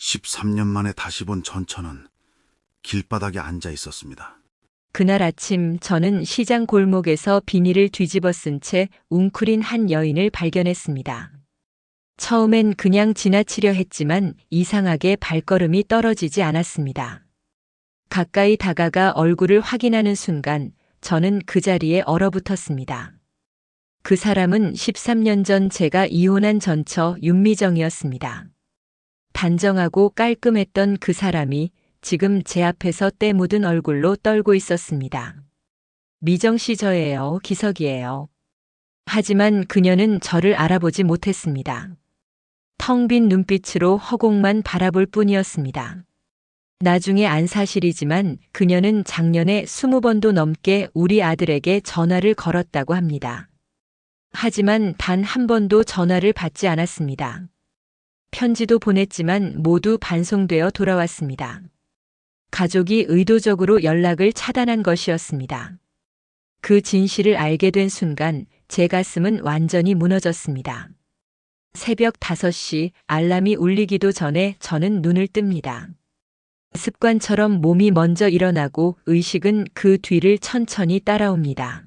13년 만에 다시 본 전처는 길바닥에 앉아 있었습니다. 그날 아침 저는 시장 골목에서 비닐을 뒤집어 쓴 채 웅크린 한 여인을 발견했습니다. 처음엔 그냥 지나치려 했지만 이상하게 발걸음이 떨어지지 않았습니다. 가까이 다가가 얼굴을 확인하는 순간 저는 그 자리에 얼어붙었습니다. 그 사람은 13년 전 제가 이혼한 전처 윤미정이었습니다. 단정하고 깔끔했던 그 사람이 지금 제 앞에서 때 묻은 얼굴로 떨고 있었습니다. 미정 씨 저예요. 기석이에요. 하지만 그녀는 저를 알아보지 못했습니다. 텅 빈 눈빛으로 허공만 바라볼 뿐이었습니다. 나중에 안 사실이지만 그녀는 작년에 20번도 넘게 우리 아들에게 전화를 걸었다고 합니다. 하지만 단 한 번도 전화를 받지 않았습니다. 편지도 보냈지만 모두 반송되어 돌아왔습니다. 가족이 의도적으로 연락을 차단한 것이었습니다. 그 진실을 알게 된 순간 제 가슴은 완전히 무너졌습니다. 새벽 5시 알람이 울리기도 전에 저는 눈을 뜹니다. 습관처럼 몸이 먼저 일어나고 의식은 그 뒤를 천천히 따라옵니다.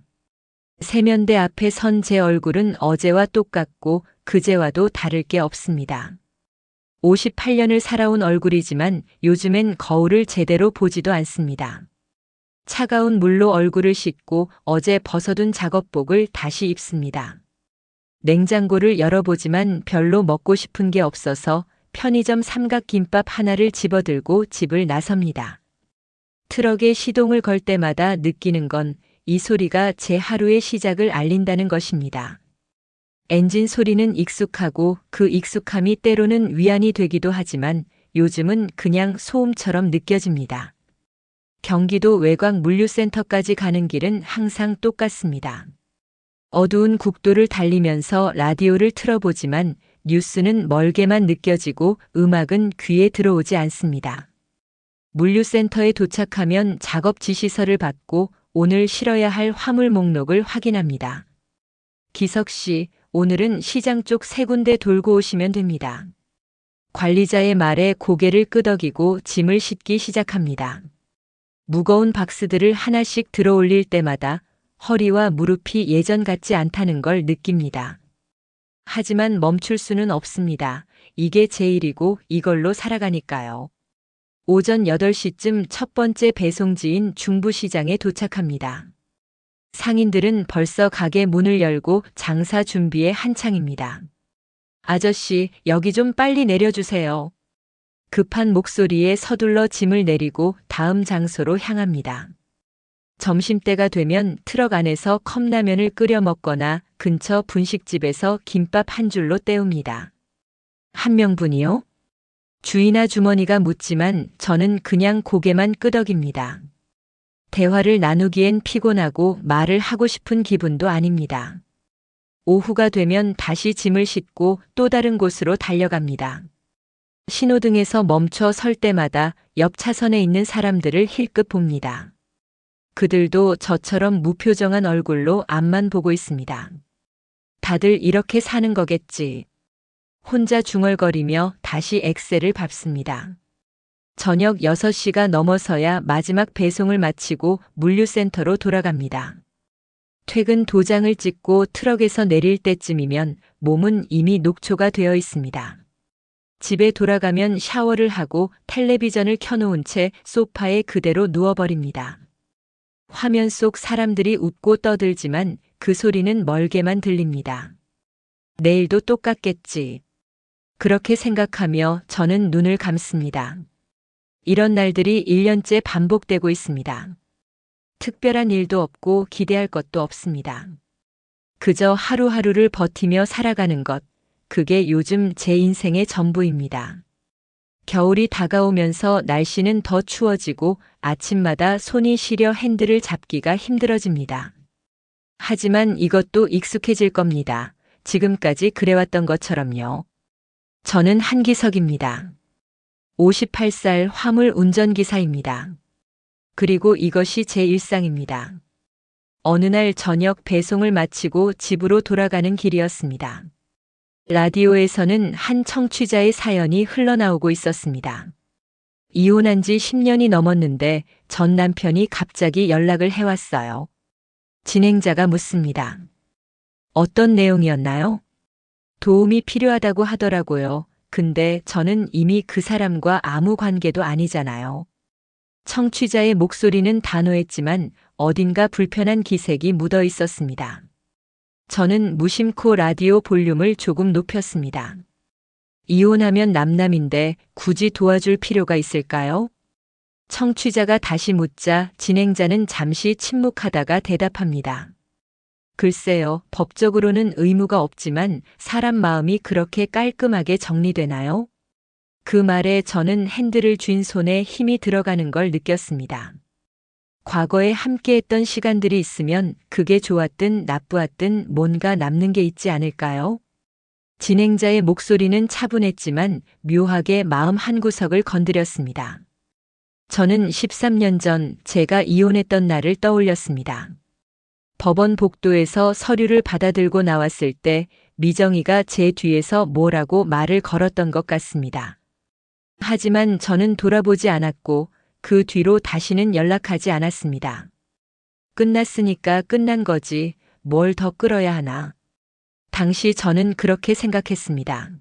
세면대 앞에 선 제 얼굴은 어제와 똑같고 그제와도 다를 게 없습니다. 58년을 살아온 얼굴이지만 요즘엔 거울을 제대로 보지도 않습니다. 차가운 물로 얼굴을 씻고 어제 벗어둔 작업복을 다시 입습니다. 냉장고를 열어보지만 별로 먹고 싶은 게 없어서 편의점 삼각김밥 하나를 집어들고 집을 나섭니다. 트럭에 시동을 걸 때마다 느끼는 건 이 소리가 제 하루의 시작을 알린다는 것입니다. 엔진 소리는 익숙하고 그 익숙함이 때로는 위안이 되기도 하지만 요즘은 그냥 소음처럼 느껴집니다. 경기도 외곽 물류센터까지 가는 길은 항상 똑같습니다. 어두운 국도를 달리면서 라디오를 틀어보지만 뉴스는 멀게만 느껴지고 음악은 귀에 들어오지 않습니다. 물류센터에 도착하면 작업 지시서를 받고 오늘 실어야 할 화물 목록을 확인합니다. 기석 씨, 오늘은 시장 쪽 3군데 돌고 오시면 됩니다. 관리자의 말에 고개를 끄덕이고 짐을 싣기 시작합니다. 무거운 박스들을 하나씩 들어 올릴 때마다 허리와 무릎이 예전 같지 않다는 걸 느낍니다. 하지만 멈출 수는 없습니다. 이게 제 일이고 이걸로 살아가니까요. 오전 8시쯤 첫 번째 배송지인 중부시장에 도착합니다. 상인들은 벌써 가게 문을 열고 장사 준비에 한창입니다. 아저씨, 여기 좀 빨리 내려주세요. 급한 목소리에 서둘러 짐을 내리고 다음 장소로 향합니다. 점심때가 되면 트럭 안에서 컵라면을 끓여 먹거나 근처 분식집에서 김밥 한 줄로 때웁니다. 한 명분이요? 주인아 주머니가 묻지만 저는 그냥 고개만 끄덕입니다. 대화를 나누기엔 피곤하고 말을 하고 싶은 기분도 아닙니다. 오후가 되면 다시 짐을 싣고 또 다른 곳으로 달려갑니다. 신호등에서 멈춰 설 때마다 옆 차선에 있는 사람들을 힐끗 봅니다. 그들도 저처럼 무표정한 얼굴로 앞만 보고 있습니다. 다들 이렇게 사는 거겠지. 혼자 중얼거리며 다시 엑셀을 밟습니다. 저녁 6시가 넘어서야 마지막 배송을 마치고 물류센터로 돌아갑니다. 퇴근 도장을 찍고 트럭에서 내릴 때쯤이면 몸은 이미 녹초가 되어 있습니다. 집에 돌아가면 샤워를 하고 텔레비전을 켜놓은 채 소파에 그대로 누워버립니다. 화면 속 사람들이 웃고 떠들지만 그 소리는 멀게만 들립니다. 내일도 똑같겠지. 그렇게 생각하며 저는 눈을 감습니다. 이런 날들이 1년째 반복되고 있습니다. 특별한 일도 없고 기대할 것도 없습니다. 그저 하루하루를 버티며 살아가는 것, 그게 요즘 제 인생의 전부입니다. 겨울이 다가오면서 날씨는 더 추워지고 아침마다 손이 시려 핸들을 잡기가 힘들어집니다. 하지만 이것도 익숙해질 겁니다. 지금까지 그래왔던 것처럼요. 저는 한기석입니다. 58살 화물 운전기사입니다. 그리고 이것이 제 일상입니다. 어느 날 저녁 배송을 마치고 집으로 돌아가는 길이었습니다. 라디오에서는 한 청취자의 사연이 흘러나오고 있었습니다. 이혼한 지 10년이 넘었는데 전 남편이 갑자기 연락을 해왔어요. 진행자가 묻습니다. 어떤 내용이었나요? 도움이 필요하다고 하더라고요. 근데 저는 이미 그 사람과 아무 관계도 아니잖아요. 청취자의 목소리는 단호했지만 어딘가 불편한 기색이 묻어 있었습니다. 저는 무심코 라디오 볼륨을 조금 높였습니다. 이혼하면 남남인데 굳이 도와줄 필요가 있을까요? 청취자가 다시 묻자 진행자는 잠시 침묵하다가 대답합니다. 글쎄요, 법적으로는 의무가 없지만 사람 마음이 그렇게 깔끔하게 정리되나요? 그 말에 저는 핸들을 쥔 손에 힘이 들어가는 걸 느꼈습니다. 과거에 함께했던 시간들이 있으면 그게 좋았든 나쁘았든 뭔가 남는 게 있지 않을까요? 진행자의 목소리는 차분했지만 묘하게 마음 한구석을 건드렸습니다. 저는 13년 전 제가 이혼했던 날을 떠올렸습니다. 법원 복도에서 서류를 받아들고 나왔을 때 미정이가 제 뒤에서 뭐라고 말을 걸었던 것 같습니다. 하지만 저는 돌아보지 않았고 그 뒤로 다시는 연락하지 않았습니다. 끝났으니까 끝난 거지, 뭘 더 끌어야 하나. 당시 저는 그렇게 생각했습니다.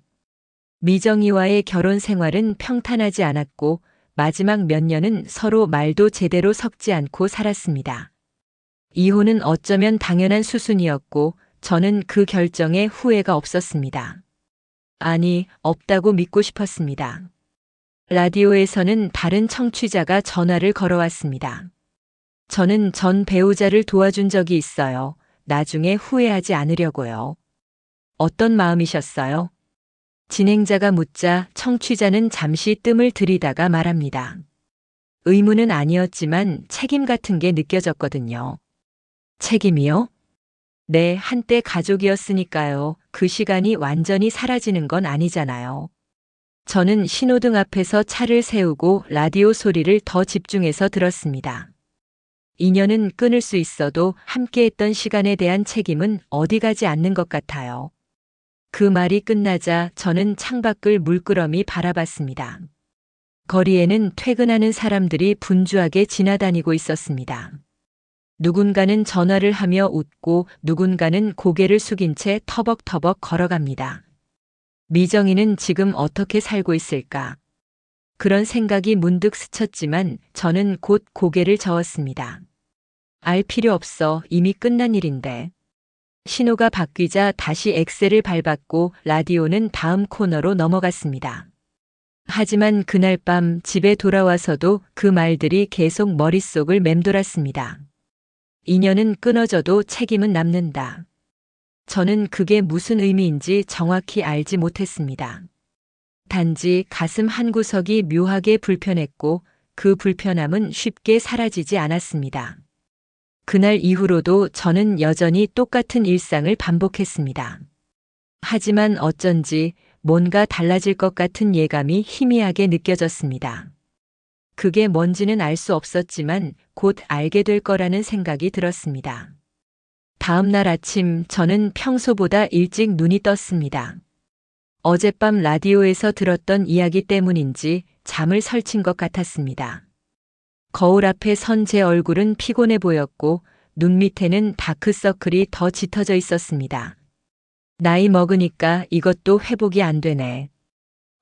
미정이와의 결혼 생활은 평탄하지 않았고 마지막 몇 년은 서로 말도 제대로 섞지 않고 살았습니다. 이혼은 어쩌면 당연한 수순이었고 저는 그 결정에 후회가 없었습니다. 아니, 없다고 믿고 싶었습니다. 라디오에서는 다른 청취자가 전화를 걸어왔습니다. 저는 전 배우자를 도와준 적이 있어요. 나중에 후회하지 않으려고요. 어떤 마음이셨어요? 진행자가 묻자 청취자는 잠시 뜸을 들이다가 말합니다. 의무는 아니었지만 책임 같은 게 느껴졌거든요. 책임이요? 네, 한때 가족이었으니까요. 그 시간이 완전히 사라지는 건 아니잖아요. 저는 신호등 앞에서 차를 세우고 라디오 소리를 더 집중해서 들었습니다. 인연은 끊을 수 있어도 함께했던 시간에 대한 책임은 어디 가지 않는 것 같아요. 그 말이 끝나자 저는 창밖을 물끄러미 바라봤습니다. 거리에는 퇴근하는 사람들이 분주하게 지나다니고 있었습니다. 누군가는 전화를 하며 웃고 누군가는 고개를 숙인 채 터벅터벅 걸어갑니다. 미정이는 지금 어떻게 살고 있을까? 그런 생각이 문득 스쳤지만 저는 곧 고개를 저었습니다. 알 필요 없어. 이미 끝난 일인데. 신호가 바뀌자 다시 엑셀을 밟았고 라디오는 다음 코너로 넘어갔습니다. 하지만 그날 밤 집에 돌아와서도 그 말들이 계속 머릿속을 맴돌았습니다. 인연은 끊어져도 책임은 남는다. 저는 그게 무슨 의미인지 정확히 알지 못했습니다. 단지 가슴 한구석이 묘하게 불편했고 그 불편함은 쉽게 사라지지 않았습니다. 그날 이후로도 저는 여전히 똑같은 일상을 반복했습니다. 하지만 어쩐지 뭔가 달라질 것 같은 예감이 희미하게 느껴졌습니다. 그게 뭔지는 알 수 없었지만 곧 알게 될 거라는 생각이 들었습니다. 다음 날 아침 저는 평소보다 일찍 눈이 떴습니다. 어젯밤 라디오에서 들었던 이야기 때문인지 잠을 설친 것 같았습니다. 거울 앞에 선 제 얼굴은 피곤해 보였고 눈 밑에는 다크서클이 더 짙어져 있었습니다. 나이 먹으니까 이것도 회복이 안 되네.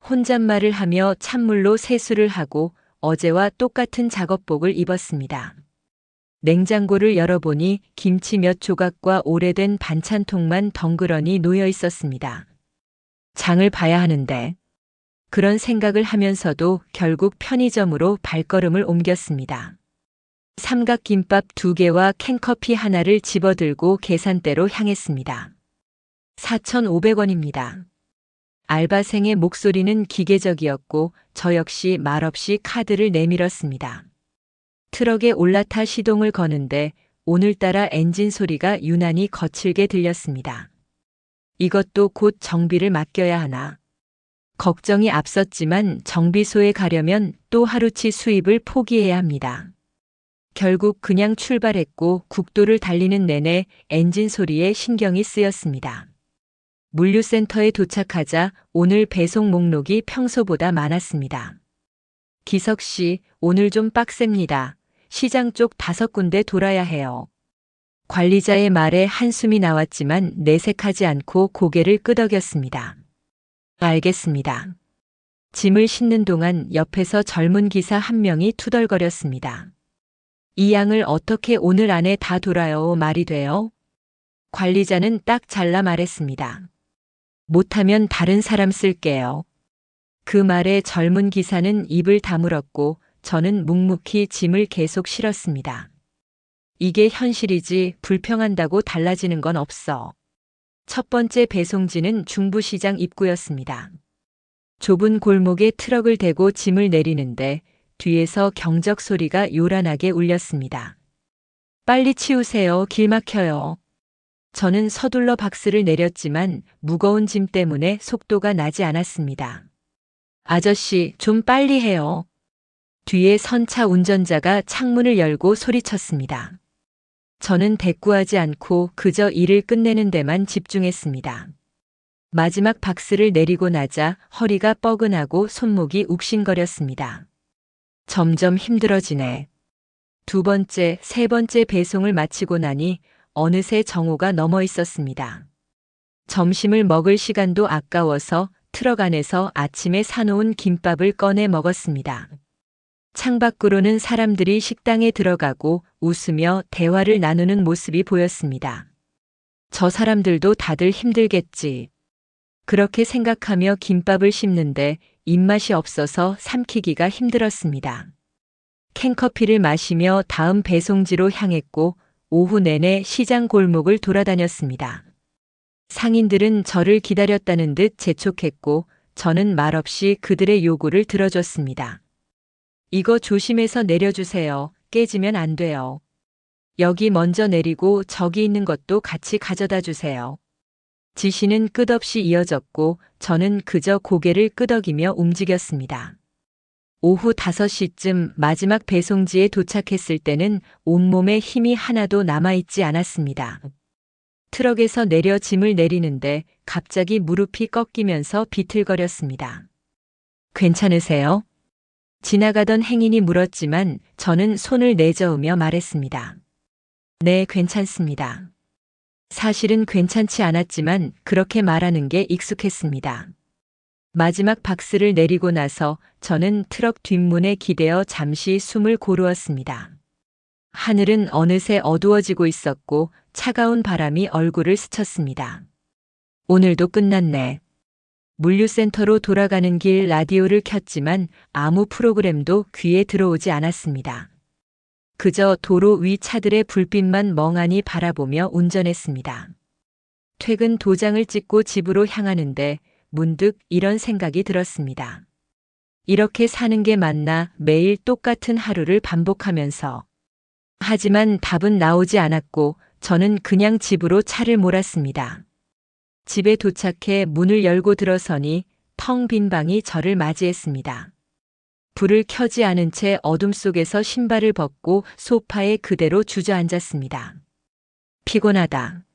혼잣말을 하며 찬물로 세수를 하고 어제와 똑같은 작업복을 입었습니다. 냉장고를 열어보니 김치 몇 조각과 오래된 반찬통만 덩그러니 놓여 있었습니다. 장을 봐야 하는데. 그런 생각을 하면서도 결국 편의점으로 발걸음을 옮겼습니다. 삼각김밥 2개와 캔커피 하나를 집어들고 계산대로 향했습니다. 4,500원입니다. 알바생의 목소리는 기계적이었고 저 역시 말없이 카드를 내밀었습니다. 트럭에 올라타 시동을 거는데 오늘따라 엔진 소리가 유난히 거칠게 들렸습니다. 이것도 곧 정비를 맡겨야 하나. 걱정이 앞섰지만 정비소에 가려면 또 하루치 수입을 포기해야 합니다. 결국 그냥 출발했고 국도를 달리는 내내 엔진 소리에 신경이 쓰였습니다. 물류센터에 도착하자 오늘 배송 목록이 평소보다 많았습니다. 기석 씨, 오늘 좀 빡셉니다. 시장 쪽 5군데 돌아야 해요. 관리자의 말에 한숨이 나왔지만 내색하지 않고 고개를 끄덕였습니다. 알겠습니다. 짐을 싣는 동안 옆에서 젊은 기사 한 명이 투덜거렸습니다. 이 양을 어떻게 오늘 안에 다 돌아요 말이 돼요? 관리자는 딱 잘라 말했습니다. 못하면 다른 사람 쓸게요. 그 말에 젊은 기사는 입을 다물었고 저는 묵묵히 짐을 계속 실었습니다. 이게 현실이지 불평한다고 달라지는 건 없어. 첫 번째 배송지는 중부시장 입구였습니다. 좁은 골목에 트럭을 대고 짐을 내리는데 뒤에서 경적 소리가 요란하게 울렸습니다. 빨리 치우세요. 길 막혀요. 저는 서둘러 박스를 내렸지만 무거운 짐 때문에 속도가 나지 않았습니다. 아저씨, 좀 빨리 해요. 뒤에 선차 운전자가 창문을 열고 소리쳤습니다. 저는 대꾸하지 않고 그저 일을 끝내는 데만 집중했습니다. 마지막 박스를 내리고 나자 허리가 뻐근하고 손목이 욱신거렸습니다. 점점 힘들어지네. 두 번째, 세 번째 배송을 마치고 나니 어느새 정오가 넘어 있었습니다. 점심을 먹을 시간도 아까워서 트럭 안에서 아침에 사놓은 김밥을 꺼내 먹었습니다. 창밖으로는 사람들이 식당에 들어가고 웃으며 대화를 나누는 모습이 보였습니다. 저 사람들도 다들 힘들겠지. 그렇게 생각하며 김밥을 씹는데 입맛이 없어서 삼키기가 힘들었습니다. 캔커피를 마시며 다음 배송지로 향했고 오후 내내 시장 골목을 돌아다녔습니다. 상인들은 저를 기다렸다는 듯 재촉했고 저는 말없이 그들의 요구를 들어줬습니다. 이거 조심해서 내려주세요. 깨지면 안 돼요. 여기 먼저 내리고 저기 있는 것도 같이 가져다 주세요. 지시는 끝없이 이어졌고 저는 그저 고개를 끄덕이며 움직였습니다. 오후 5시쯤 마지막 배송지에 도착했을 때는 온몸에 힘이 하나도 남아있지 않았습니다. 트럭에서 내려 짐을 내리는데 갑자기 무릎이 꺾이면서 비틀거렸습니다. 괜찮으세요? 지나가던 행인이 물었지만 저는 손을 내저으며 말했습니다. 네, 괜찮습니다. 사실은 괜찮지 않았지만 그렇게 말하는 게 익숙했습니다. 마지막 박스를 내리고 나서 저는 트럭 뒷문에 기대어 잠시 숨을 고르었습니다. 하늘은 어느새 어두워지고 있었고 차가운 바람이 얼굴을 스쳤습니다. 오늘도 끝났네. 물류센터로 돌아가는 길 라디오를 켰지만 아무 프로그램도 귀에 들어오지 않았습니다. 그저 도로 위 차들의 불빛만 멍하니 바라보며 운전했습니다. 퇴근 도장을 찍고 집으로 향하는데 문득 이런 생각이 들었습니다. 이렇게 사는 게 맞나 매일 똑같은 하루를 반복하면서. 하지만 답은 나오지 않았고 저는 그냥 집으로 차를 몰았습니다. 집에 도착해 문을 열고 들어서니 텅 빈 방이 저를 맞이했습니다. 불을 켜지 않은 채 어둠 속에서 신발을 벗고 소파에 그대로 주저앉았습니다. 피곤하다.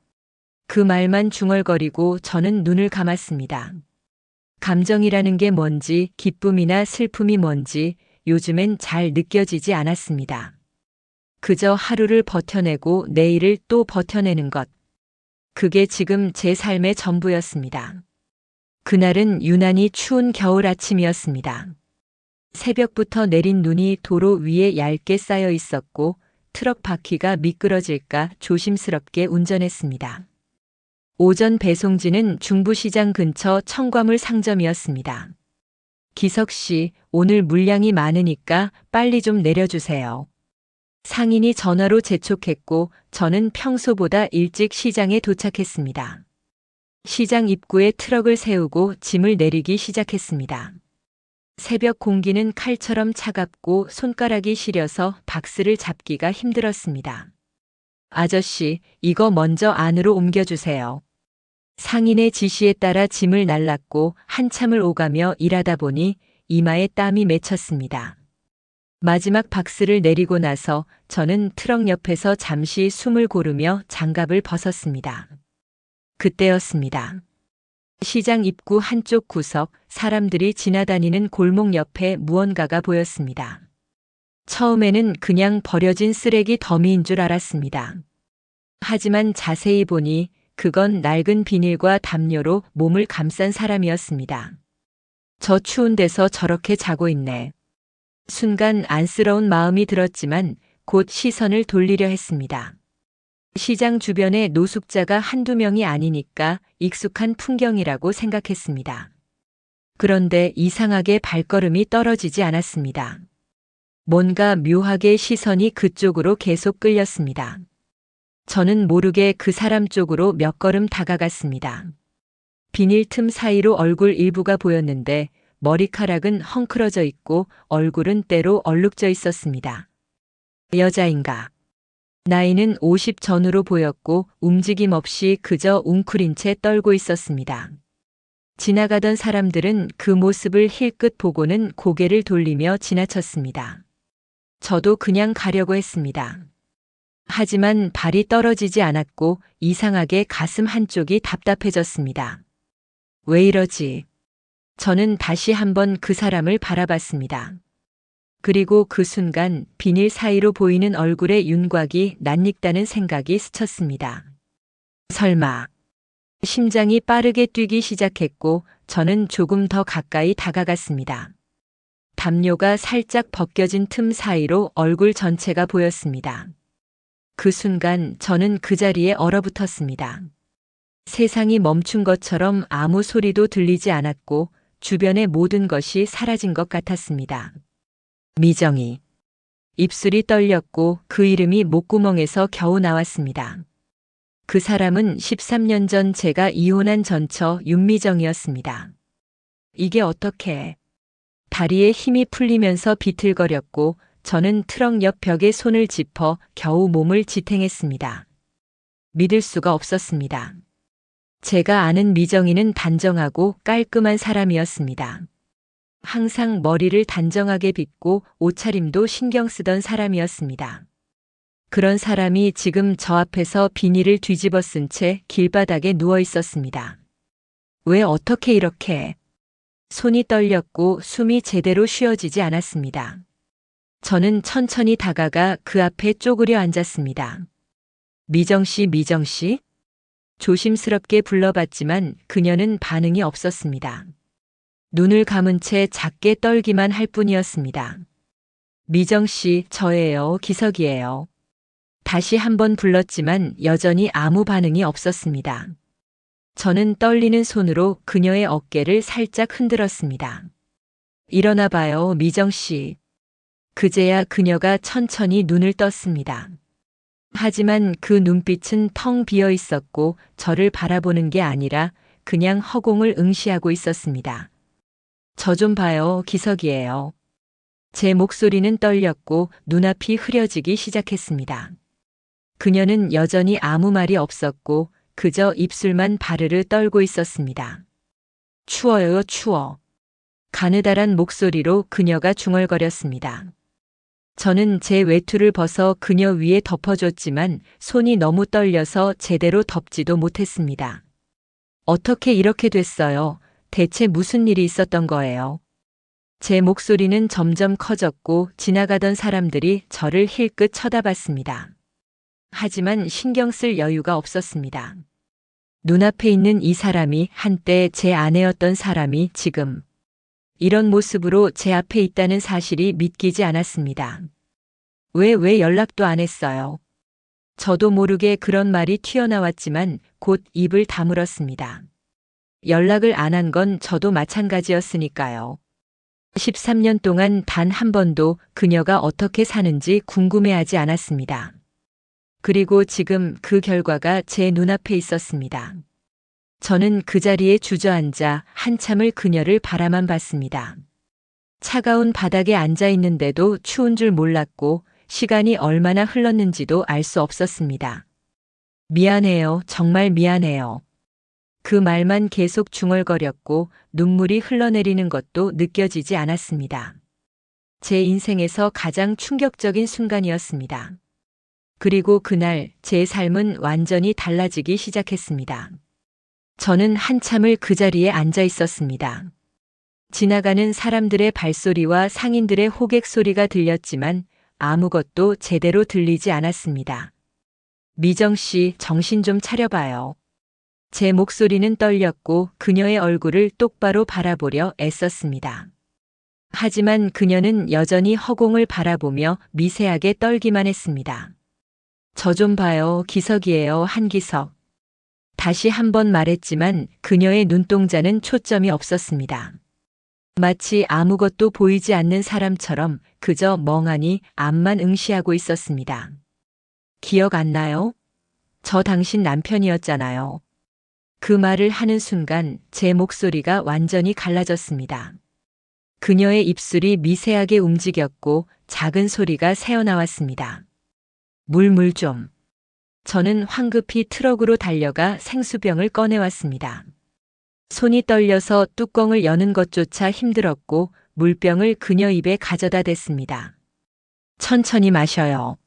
그 말만 중얼거리고 저는 눈을 감았습니다. 감정이라는 게 뭔지, 기쁨이나 슬픔이 뭔지 요즘엔 잘 느껴지지 않았습니다. 그저 하루를 버텨내고 내일을 또 버텨내는 것. 그게 지금 제 삶의 전부였습니다. 그날은 유난히 추운 겨울 아침이었습니다. 새벽부터 내린 눈이 도로 위에 얇게 쌓여 있었고 트럭 바퀴가 미끄러질까 조심스럽게 운전했습니다. 오전 배송지는 중부시장 근처 청과물 상점이었습니다. 기석 씨, 오늘 물량이 많으니까 빨리 좀 내려주세요. 상인이 전화로 재촉했고 저는 평소보다 일찍 시장에 도착했습니다. 시장 입구에 트럭을 세우고 짐을 내리기 시작했습니다. 새벽 공기는 칼처럼 차갑고 손가락이 시려서 박스를 잡기가 힘들었습니다. 아저씨, 이거 먼저 안으로 옮겨주세요. 상인의 지시에 따라 짐을 날랐고 한참을 오가며 일하다 보니 이마에 땀이 맺혔습니다. 마지막 박스를 내리고 나서 저는 트럭 옆에서 잠시 숨을 고르며 장갑을 벗었습니다. 그때였습니다. 시장 입구 한쪽 구석, 사람들이 지나다니는 골목 옆에 무언가가 보였습니다. 처음에는 그냥 버려진 쓰레기 더미인 줄 알았습니다. 하지만 자세히 보니 그건 낡은 비닐과 담요로 몸을 감싼 사람이었습니다. 저 추운 데서 저렇게 자고 있네. 순간 안쓰러운 마음이 들었지만 곧 시선을 돌리려 했습니다. 시장 주변에 노숙자가 한두 명이 아니니까 익숙한 풍경이라고 생각했습니다. 그런데 이상하게 발걸음이 떨어지지 않았습니다. 뭔가 묘하게 시선이 그쪽으로 계속 끌렸습니다. 저는 모르게 그 사람 쪽으로 몇 걸음 다가갔습니다. 비닐 틈 사이로 얼굴 일부가 보였는데 머리카락은 헝클어져 있고 얼굴은 때로 얼룩져 있었습니다. 여자인가? 나이는 50 전후로 보였고 움직임 없이 그저 웅크린 채 떨고 있었습니다. 지나가던 사람들은 그 모습을 힐끗 보고는 고개를 돌리며 지나쳤습니다. 저도 그냥 가려고 했습니다. 하지만 발이 떨어지지 않았고 이상하게 가슴 한쪽이 답답해졌습니다. 왜 이러지? 저는 다시 한번 그 사람을 바라봤습니다. 그리고 그 순간 비닐 사이로 보이는 얼굴에 윤곽이 낯익다는 생각이 스쳤습니다. 설마. 심장이 빠르게 뛰기 시작했고 저는 조금 더 가까이 다가갔습니다. 담요가 살짝 벗겨진 틈 사이로 얼굴 전체가 보였습니다. 그 순간 저는 그 자리에 얼어붙었습니다. 세상이 멈춘 것처럼 아무 소리도 들리지 않았고 주변의 모든 것이 사라진 것 같았습니다. 미정이. 입술이 떨렸고 그 이름이 목구멍에서 겨우 나왔습니다. 그 사람은 13년 전 제가 이혼한 전처 윤미정이었습니다. 이게 어떻게? 다리에 힘이 풀리면서 비틀거렸고 저는 트럭 옆 벽에 손을 짚어 겨우 몸을 지탱했습니다. 믿을 수가 없었습니다. 제가 아는 미정이는 단정하고 깔끔한 사람이었습니다. 항상 머리를 단정하게 빗고 옷차림도 신경 쓰던 사람이었습니다. 그런 사람이 지금 저 앞에서 비닐을 뒤집어 쓴 채 길바닥에 누워 있었습니다. 왜 어떻게 이렇게? 손이 떨렸고 숨이 제대로 쉬어지지 않았습니다. 저는 천천히 다가가 그 앞에 쪼그려 앉았습니다. 미정 씨, 미정 씨? 조심스럽게 불러봤지만 그녀는 반응이 없었습니다. 눈을 감은 채 작게 떨기만 할 뿐이었습니다. 미정 씨, 저예요, 기석이에요. 다시 한번 불렀지만 여전히 아무 반응이 없었습니다. 저는 떨리는 손으로 그녀의 어깨를 살짝 흔들었습니다. 일어나 봐요, 미정 씨. 그제야 그녀가 천천히 눈을 떴습니다. 하지만 그 눈빛은 텅 비어 있었고 저를 바라보는 게 아니라 그냥 허공을 응시하고 있었습니다. 저 좀 봐요, 기석이에요. 제 목소리는 떨렸고 눈앞이 흐려지기 시작했습니다. 그녀는 여전히 아무 말이 없었고 그저 입술만 바르르 떨고 있었습니다. 추워요, 추워. 가느다란 목소리로 그녀가 중얼거렸습니다. 저는 제 외투를 벗어 그녀 위에 덮어줬지만 손이 너무 떨려서 제대로 덮지도 못했습니다. 어떻게 이렇게 됐어요? 대체 무슨 일이 있었던 거예요? 제 목소리는 점점 커졌고 지나가던 사람들이 저를 힐끗 쳐다봤습니다. 하지만 신경 쓸 여유가 없었습니다. 눈앞에 있는 이 사람이 한때 제 아내였던 사람이 지금 이런 모습으로 제 앞에 있다는 사실이 믿기지 않았습니다. 왜 연락도 안 했어요? 저도 모르게 그런 말이 튀어나왔지만 곧 입을 다물었습니다. 연락을 안 한 건 저도 마찬가지였으니까요. 13년 동안 단 한 번도 그녀가 어떻게 사는지 궁금해하지 않았습니다. 그리고 지금 그 결과가 제 눈앞에 있었습니다. 저는 그 자리에 주저앉아 한참을 그녀를 바라만 봤습니다. 차가운 바닥에 앉아 있는데도 추운 줄 몰랐고 시간이 얼마나 흘렀는지도 알 수 없었습니다. 미안해요, 정말 미안해요. 그 말만 계속 중얼거렸고 눈물이 흘러내리는 것도 느껴지지 않았습니다. 제 인생에서 가장 충격적인 순간이었습니다. 그리고 그날 제 삶은 완전히 달라지기 시작했습니다. 저는 한참을 그 자리에 앉아 있었습니다. 지나가는 사람들의 발소리와 상인들의 호객 소리가 들렸지만 아무것도 제대로 들리지 않았습니다. 미정 씨, 정신 좀 차려봐요. 제 목소리는 떨렸고 그녀의 얼굴을 똑바로 바라보려 애썼습니다. 하지만 그녀는 여전히 허공을 바라보며 미세하게 떨기만 했습니다. 저 좀 봐요. 기석이에요. 한기석. 다시 한 번 말했지만 그녀의 눈동자는 초점이 없었습니다. 마치 아무것도 보이지 않는 사람처럼 그저 멍하니 앞만 응시하고 있었습니다. 기억 안 나요? 저 당신 남편이었잖아요. 그 말을 하는 순간 제 목소리가 완전히 갈라졌습니다. 그녀의 입술이 미세하게 움직였고 작은 소리가 새어나왔습니다. 물 좀. 저는 황급히 트럭으로 달려가 생수병을 꺼내왔습니다. 손이 떨려서 뚜껑을 여는 것조차 힘들었고 물병을 그녀 입에 가져다 댔습니다. 천천히 마셔요.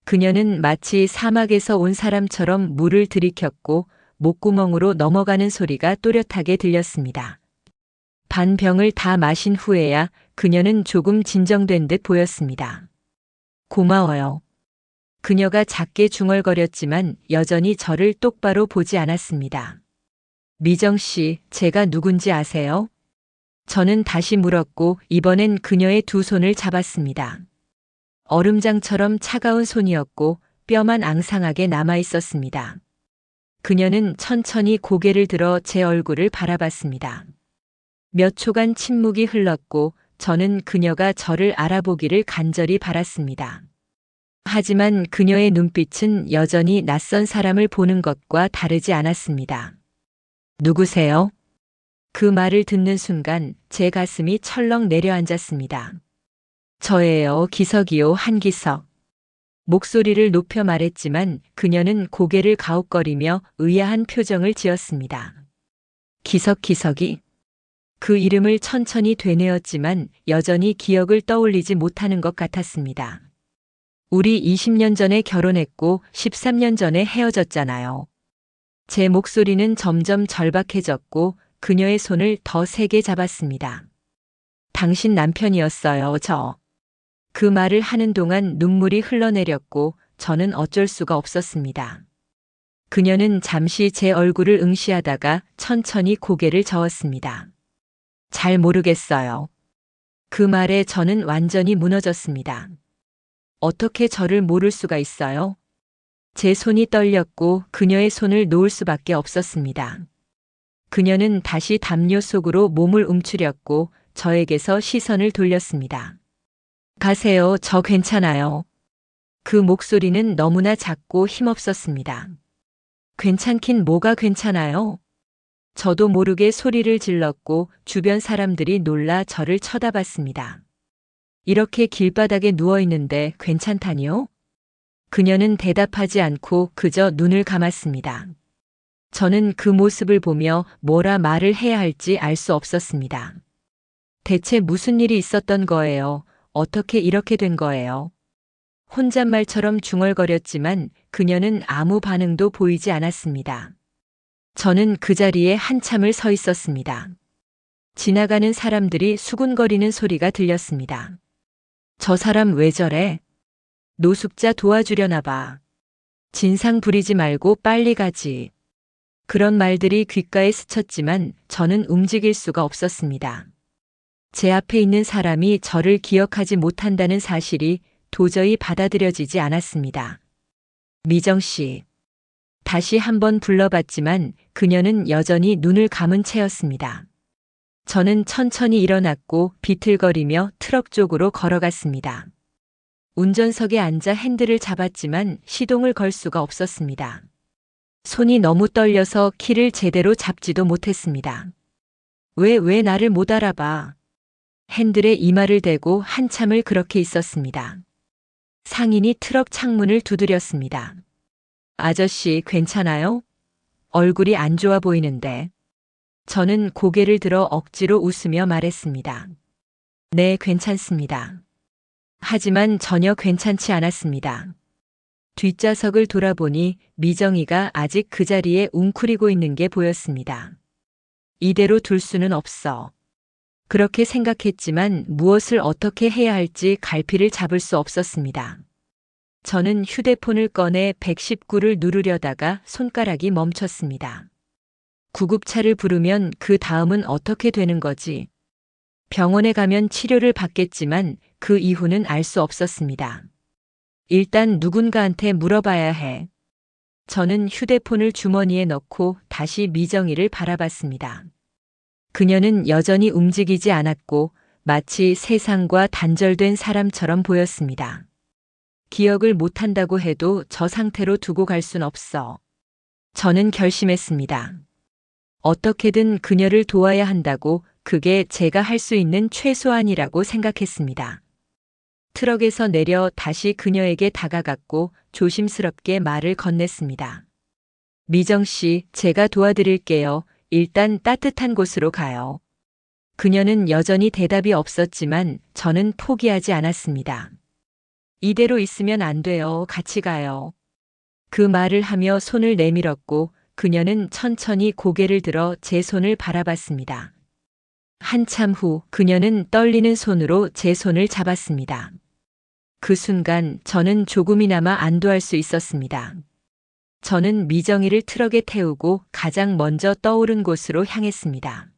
그녀는 마치 사막에서 온 사람처럼 물을 들이켰고 목구멍으로 넘어가는 소리가 또렷하게 들렸습니다. 반 병을 다 마신 후에야 그녀는 조금 진정된 듯 보였습니다. 고마워요. 그녀가 작게 중얼거렸지만 여전히 저를 똑바로 보지 않았습니다. 미정 씨, 제가 누군지 아세요? 저는 다시 물었고 이번엔 그녀의 두 손을 잡았습니다. 얼음장처럼 차가운 손이었고 뼈만 앙상하게 남아 있었습니다. 그녀는 천천히 고개를 들어 제 얼굴을 바라봤습니다. 몇 초간 침묵이 흘렀고 저는 그녀가 저를 알아보기를 간절히 바랐습니다. 하지만 그녀의 눈빛은 여전히 낯선 사람을 보는 것과 다르지 않았습니다. 누구세요? 그 말을 듣는 순간 제 가슴이 철렁 내려앉았습니다. 저예요, 기석이요, 한기석. 목소리를 높여 말했지만 그녀는 고개를 가웃거리며 의아한 표정을 지었습니다. 기석이? 그 이름을 천천히 되뇌었지만 여전히 기억을 떠올리지 못하는 것 같았습니다. 우리 20년 전에 결혼했고 13년 전에 헤어졌잖아요. 제 목소리는 점점 절박해졌고 그녀의 손을 더 세게 잡았습니다. 당신 남편이었어요, 저. 그 말을 하는 동안 눈물이 흘러내렸고 저는 어쩔 수가 없었습니다. 그녀는 잠시 제 얼굴을 응시하다가 천천히 고개를 저었습니다. 잘 모르겠어요. 그 말에 저는 완전히 무너졌습니다. 어떻게 저를 모를 수가 있어요? 제 손이 떨렸고 그녀의 손을 놓을 수밖에 없었습니다. 그녀는 다시 담요 속으로 몸을 움츠렸고 저에게서 시선을 돌렸습니다. 가세요, 저 괜찮아요. 그 목소리는 너무나 작고 힘없었습니다. 괜찮긴 뭐가 괜찮아요? 저도 모르게 소리를 질렀고 주변 사람들이 놀라 저를 쳐다봤습니다. 이렇게 길바닥에 누워있는데 괜찮다니요? 그녀는 대답하지 않고 그저 눈을 감았습니다. 저는 그 모습을 보며 뭐라 말을 해야 할지 알 수 없었습니다. 대체 무슨 일이 있었던 거예요? 어떻게 이렇게 된 거예요? 혼잣말처럼 중얼거렸지만 그녀는 아무 반응도 보이지 않았습니다. 저는 그 자리에 한참을 서 있었습니다. 지나가는 사람들이 수군거리는 소리가 들렸습니다. 저 사람 왜 저래? 노숙자 도와주려나 봐. 진상 부리지 말고 빨리 가지. 그런 말들이 귓가에 스쳤지만 저는 움직일 수가 없었습니다. 제 앞에 있는 사람이 저를 기억하지 못한다는 사실이 도저히 받아들여지지 않았습니다. 미정 씨. 다시 한번 불러봤지만 그녀는 여전히 눈을 감은 채였습니다. 저는 천천히 일어났고 비틀거리며 트럭 쪽으로 걸어갔습니다. 운전석에 앉아 핸들을 잡았지만 시동을 걸 수가 없었습니다. 손이 너무 떨려서 키를 제대로 잡지도 못했습니다. 왜 나를 못 알아봐? 핸들에 이마를 대고 한참을 그렇게 있었습니다. 상인이 트럭 창문을 두드렸습니다. 아저씨, 괜찮아요? 얼굴이 안 좋아 보이는데. 저는 고개를 들어 억지로 웃으며 말했습니다. 네, 괜찮습니다. 하지만 전혀 괜찮지 않았습니다. 뒷좌석을 돌아보니 미정이가 아직 그 자리에 웅크리고 있는 게 보였습니다. 이대로 둘 수는 없어. 그렇게 생각했지만 무엇을 어떻게 해야 할지 갈피를 잡을 수 없었습니다. 저는 휴대폰을 꺼내 119를 누르려다가 손가락이 멈췄습니다. 구급차를 부르면 그 다음은 어떻게 되는 거지? 병원에 가면 치료를 받겠지만 그 이후는 알 수 없었습니다. 일단 누군가한테 물어봐야 해. 저는 휴대폰을 주머니에 넣고 다시 미정이를 바라봤습니다. 그녀는 여전히 움직이지 않았고 마치 세상과 단절된 사람처럼 보였습니다. 기억을 못한다고 해도 저 상태로 두고 갈 순 없어. 저는 결심했습니다. 어떻게든 그녀를 도와야 한다고 그게 제가 할 수 있는 최소한이라고 생각했습니다. 트럭에서 내려 다시 그녀에게 다가갔고 조심스럽게 말을 건넸습니다. 미정 씨, 제가 도와드릴게요. 일단 따뜻한 곳으로 가요. 그녀는 여전히 대답이 없었지만 저는 포기하지 않았습니다. 이대로 있으면 안 돼요. 같이 가요. 그 말을 하며 손을 내밀었고 그녀는 천천히 고개를 들어 제 손을 바라봤습니다. 한참 후 그녀는 떨리는 손으로 제 손을 잡았습니다. 그 순간 저는 조금이나마 안도할 수 있었습니다. 저는 미정이를 트럭에 태우고 가장 먼저 떠오른 곳으로 향했습니다.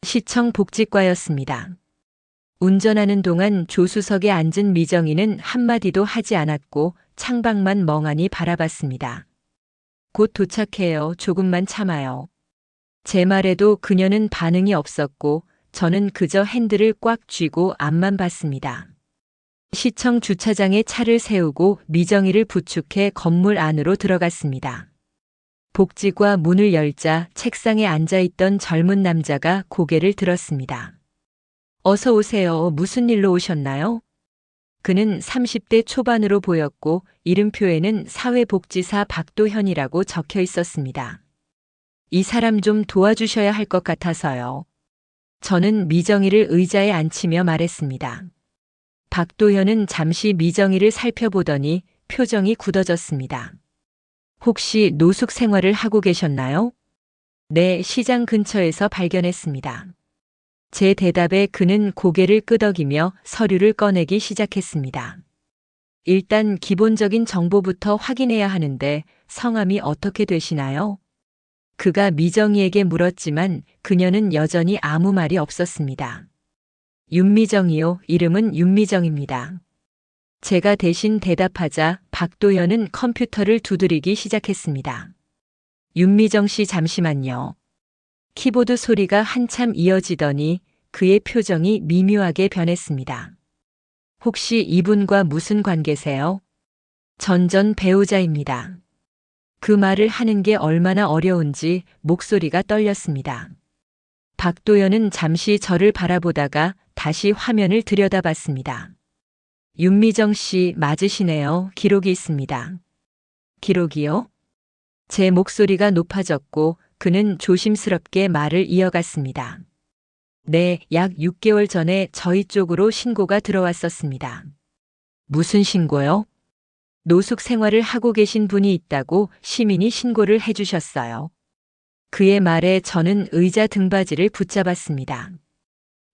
시청 복지과였습니다. 운전하는 동안 조수석에 앉은 미정이는 한마디도 하지 않았고 창밖만 멍하니 바라봤습니다. 곧 도착해요. 조금만 참아요. 제 말에도 그녀는 반응이 없었고 저는 그저 핸들을 꽉 쥐고 앞만 봤습니다. 시청 주차장에 차를 세우고 미정이를 부축해 건물 안으로 들어갔습니다. 복지과 문을 열자 책상에 앉아있던 젊은 남자가 고개를 들었습니다. 어서 오세요. 무슨 일로 오셨나요? 그는 30대 초반으로 보였고 이름표에는 사회복지사 박도현이라고 적혀 있었습니다. 이 사람 좀 도와주셔야 할 것 같아서요. 저는 미정이를 의자에 앉히며 말했습니다. 박도현은 잠시 미정이를 살펴보더니 표정이 굳어졌습니다. 혹시 노숙 생활을 하고 계셨나요? 네, 시장 근처에서 발견했습니다. 제 대답에 그는 고개를 끄덕이며 서류를 꺼내기 시작했습니다. 일단 기본적인 정보부터 확인해야 하는데 성함이 어떻게 되시나요? 그가 미정이에게 물었지만 그녀는 여전히 아무 말이 없었습니다. 윤미정이요. 이름은 윤미정입니다. 제가 대신 대답하자 박도현은 컴퓨터를 두드리기 시작했습니다. 윤미정 씨 잠시만요. 키보드 소리가 한참 이어지더니 그의 표정이 미묘하게 변했습니다. 혹시 이분과 무슨 관계세요? 전 배우자입니다. 그 말을 하는 게 얼마나 어려운지 목소리가 떨렸습니다. 박도현은 잠시 저를 바라보다가 다시 화면을 들여다봤습니다. 윤미정 씨 맞으시네요. 기록이 있습니다. 기록이요? 제 목소리가 높아졌고 그는 조심스럽게 말을 이어갔습니다. 네, 약 6개월 전에 저희 쪽으로 신고가 들어왔었습니다. 무슨 신고요? 노숙 생활을 하고 계신 분이 있다고 시민이 신고를 해주셨어요. 그의 말에 저는 의자 등받이를 붙잡았습니다.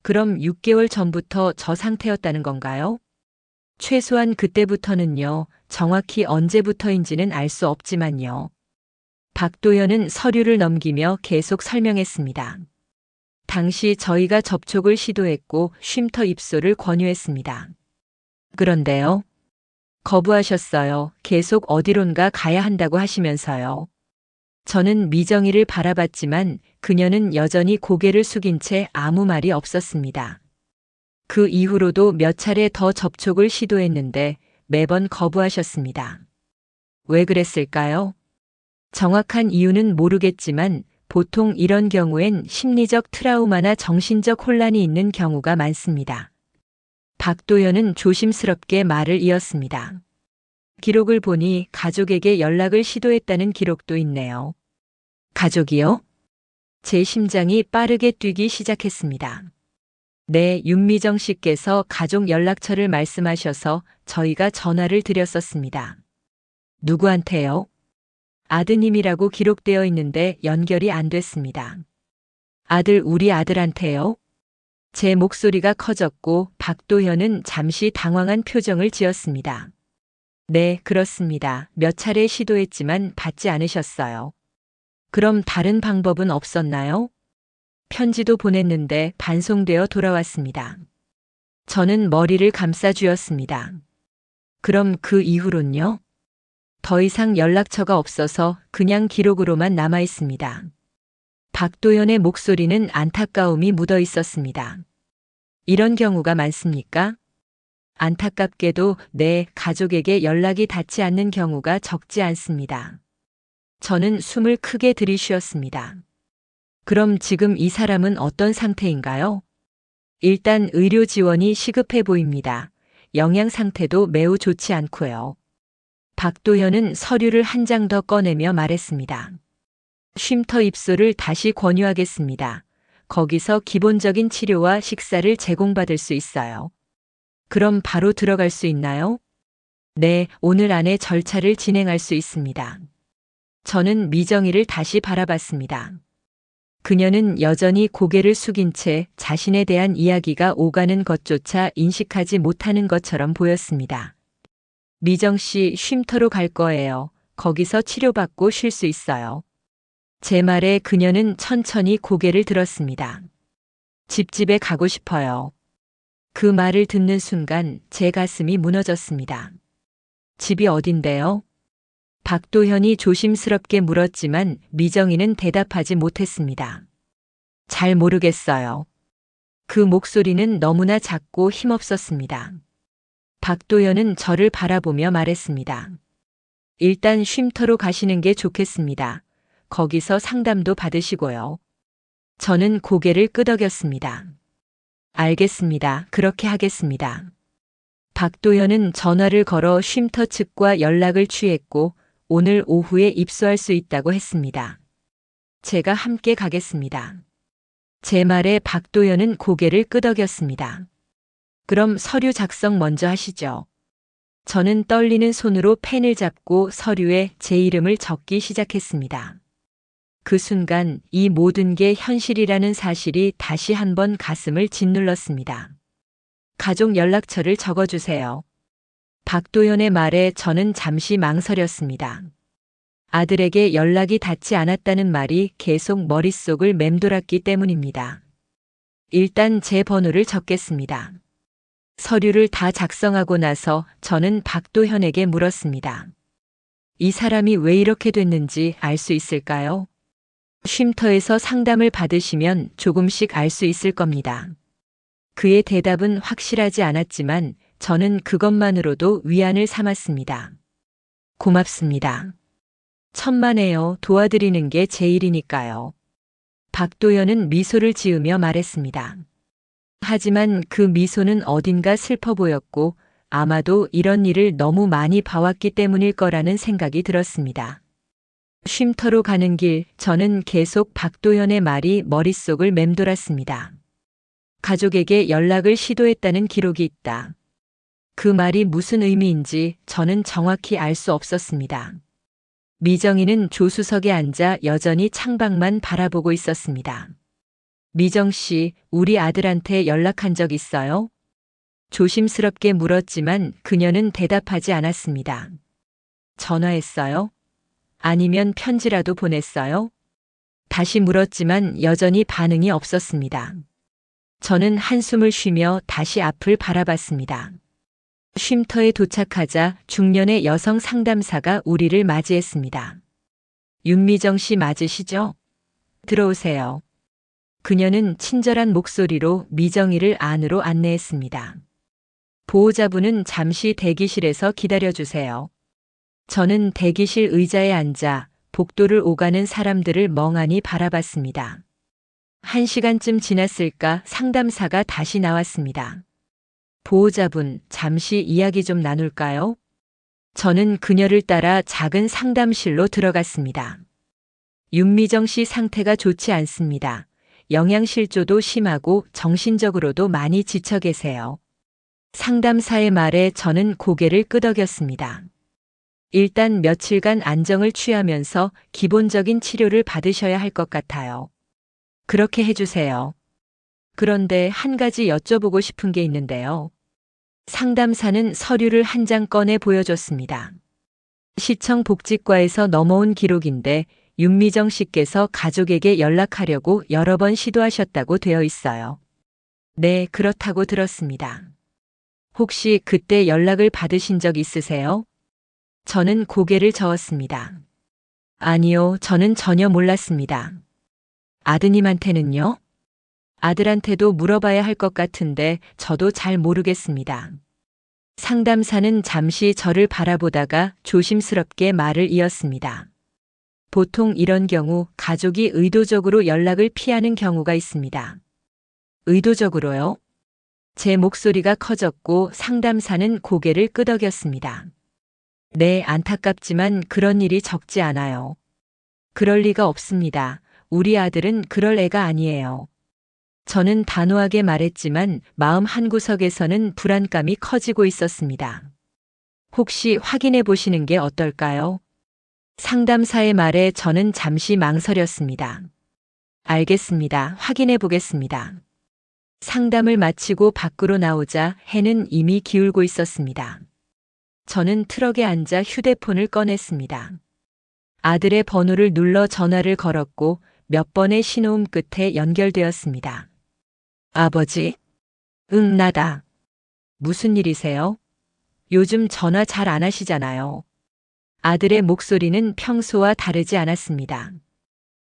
그럼 6개월 전부터 저 상태였다는 건가요? 최소한 그때부터는요. 정확히 언제부터인지는 알 수 없지만요. 박도현은 서류를 넘기며 계속 설명했습니다. 당시 저희가 접촉을 시도했고 쉼터 입소를 권유했습니다. 그런데요. 거부하셨어요. 계속 어디론가 가야 한다고 하시면서요. 저는 미정이를 바라봤지만 그녀는 여전히 고개를 숙인 채 아무 말이 없었습니다. 그 이후로도 몇 차례 더 접촉을 시도했는데 매번 거부하셨습니다. 왜 그랬을까요? 정확한 이유는 모르겠지만 보통 이런 경우엔 심리적 트라우마나 정신적 혼란이 있는 경우가 많습니다. 박도현은 조심스럽게 말을 이었습니다. 기록을 보니 가족에게 연락을 시도했다는 기록도 있네요. 가족이요? 제 심장이 빠르게 뛰기 시작했습니다. 네, 윤미정 씨께서 가족 연락처를 말씀하셔서 저희가 전화를 드렸었습니다. 누구한테요? 아드님이라고 기록되어 있는데 연결이 안 됐습니다. 우리 아들한테요? 제 목소리가 커졌고 박도현은 잠시 당황한 표정을 지었습니다. 네, 그렇습니다. 몇 차례 시도했지만 받지 않으셨어요. 그럼 다른 방법은 없었나요? 편지도 보냈는데 반송되어 돌아왔습니다. 저는 머리를 감싸 쥐었습니다. 그럼 그 이후론요? 더 이상 연락처가 없어서 그냥 기록으로만 남아 있습니다. 박도연의 목소리는 안타까움이 묻어 있었습니다. 이런 경우가 많습니까? 안타깝게도 내 가족에게 연락이 닿지 않는 경우가 적지 않습니다. 저는 숨을 크게 들이쉬었습니다. 그럼 지금 이 사람은 어떤 상태인가요? 일단 의료 지원이 시급해 보입니다. 영양 상태도 매우 좋지 않고요. 박도현은 서류를 한 장 더 꺼내며 말했습니다. 쉼터 입소를 다시 권유하겠습니다. 거기서 기본적인 치료와 식사를 제공받을 수 있어요. 그럼 바로 들어갈 수 있나요? 네, 오늘 안에 절차를 진행할 수 있습니다. 저는 미정이를 다시 바라봤습니다. 그녀는 여전히 고개를 숙인 채 자신에 대한 이야기가 오가는 것조차 인식하지 못하는 것처럼 보였습니다. 미정 씨 쉼터로 갈 거예요. 거기서 치료받고 쉴 수 있어요. 제 말에 그녀는 천천히 고개를 들었습니다. 집에 가고 싶어요. 그 말을 듣는 순간 제 가슴이 무너졌습니다. 집이 어딘데요? 박도현이 조심스럽게 물었지만 미정이는 대답하지 못했습니다. 잘 모르겠어요. 그 목소리는 너무나 작고 힘없었습니다. 박도현은 저를 바라보며 말했습니다. 일단 쉼터로 가시는 게 좋겠습니다. 거기서 상담도 받으시고요. 저는 고개를 끄덕였습니다. 알겠습니다. 그렇게 하겠습니다. 박도현은 전화를 걸어 쉼터 측과 연락을 취했고 오늘 오후에 입소할 수 있다고 했습니다. 제가 함께 가겠습니다. 제 말에 박도현은 고개를 끄덕였습니다. 그럼 서류 작성 먼저 하시죠. 저는 떨리는 손으로 펜을 잡고 서류에 제 이름을 적기 시작했습니다. 그 순간 이 모든 게 현실이라는 사실이 다시 한번 가슴을 짓눌렀습니다. 가족 연락처를 적어주세요. 박도현의 말에 저는 잠시 망설였습니다. 아들에게 연락이 닿지 않았다는 말이 계속 머릿속을 맴돌았기 때문입니다. 일단 제 번호를 적겠습니다. 서류를 다 작성하고 나서 저는 박도현에게 물었습니다. 이 사람이 왜 이렇게 됐는지 알 수 있을까요? 쉼터에서 상담을 받으시면 조금씩 알 수 있을 겁니다. 그의 대답은 확실하지 않았지만 저는 그것만으로도 위안을 삼았습니다. 고맙습니다. 천만에요. 도와드리는 게 제 일이니까요. 박도현은 미소를 지으며 말했습니다. 하지만 그 미소는 어딘가 슬퍼 보였고 아마도 이런 일을 너무 많이 봐왔기 때문일 거라는 생각이 들었습니다. 쉼터로 가는 길 저는 계속 박도현의 말이 머릿속을 맴돌았습니다. 가족에게 연락을 시도했다는 기록이 있다. 그 말이 무슨 의미인지 저는 정확히 알 수 없었습니다. 미정이는 조수석에 앉아 여전히 창밖만 바라보고 있었습니다. 미정 씨, 우리 아들한테 연락한 적 있어요? 조심스럽게 물었지만 그녀는 대답하지 않았습니다. 전화했어요? 아니면 편지라도 보냈어요? 다시 물었지만 여전히 반응이 없었습니다. 저는 한숨을 쉬며 다시 앞을 바라봤습니다. 쉼터에 도착하자 중년의 여성 상담사가 우리를 맞이했습니다. 윤미정 씨 맞으시죠? 들어오세요. 그녀는 친절한 목소리로 미정이를 안으로 안내했습니다. 보호자분은 잠시 대기실에서 기다려주세요. 저는 대기실 의자에 앉아 복도를 오가는 사람들을 멍하니 바라봤습니다. 1시간쯤 지났을까 상담사가 다시 나왔습니다. 보호자분, 잠시 이야기 좀 나눌까요? 저는 그녀를 따라 작은 상담실로 들어갔습니다. 윤미정 씨 상태가 좋지 않습니다. 영양실조도 심하고 정신적으로도 많이 지쳐 계세요. 상담사의 말에 저는 고개를 끄덕였습니다. 일단 며칠간 안정을 취하면서 기본적인 치료를 받으셔야 할 것 같아요. 그렇게 해주세요. 그런데 한 가지 여쭤보고 싶은 게 있는데요. 상담사는 서류를 한 장 꺼내 보여줬습니다. 시청 복지과에서 넘어온 기록인데 윤미정 씨께서 가족에게 연락하려고 여러 번 시도하셨다고 되어 있어요. 네, 그렇다고 들었습니다. 혹시 그때 연락을 받으신 적 있으세요? 저는 고개를 저었습니다. 아니요, 저는 전혀 몰랐습니다. 아드님한테는요? 아들한테도 물어봐야 할 것 같은데 저도 잘 모르겠습니다. 상담사는 잠시 저를 바라보다가 조심스럽게 말을 이었습니다. 보통 이런 경우 가족이 의도적으로 연락을 피하는 경우가 있습니다. 의도적으로요? 제 목소리가 커졌고 상담사는 고개를 끄덕였습니다. 네, 안타깝지만 그런 일이 적지 않아요. 그럴 리가 없습니다. 우리 아들은 그럴 애가 아니에요. 저는 단호하게 말했지만 마음 한구석에서는 불안감이 커지고 있었습니다. 혹시 확인해 보시는 게 어떨까요? 상담사의 말에 저는 잠시 망설였습니다. 알겠습니다. 확인해 보겠습니다. 상담을 마치고 밖으로 나오자 해는 이미 기울고 있었습니다. 저는 트럭에 앉아 휴대폰을 꺼냈습니다. 아들의 번호를 눌러 전화를 걸었고 몇 번의 신호음 끝에 연결되었습니다. 아버지? 응, 나다. 무슨 일이세요? 요즘 전화 잘 안 하시잖아요. 아들의 목소리는 평소와 다르지 않았습니다.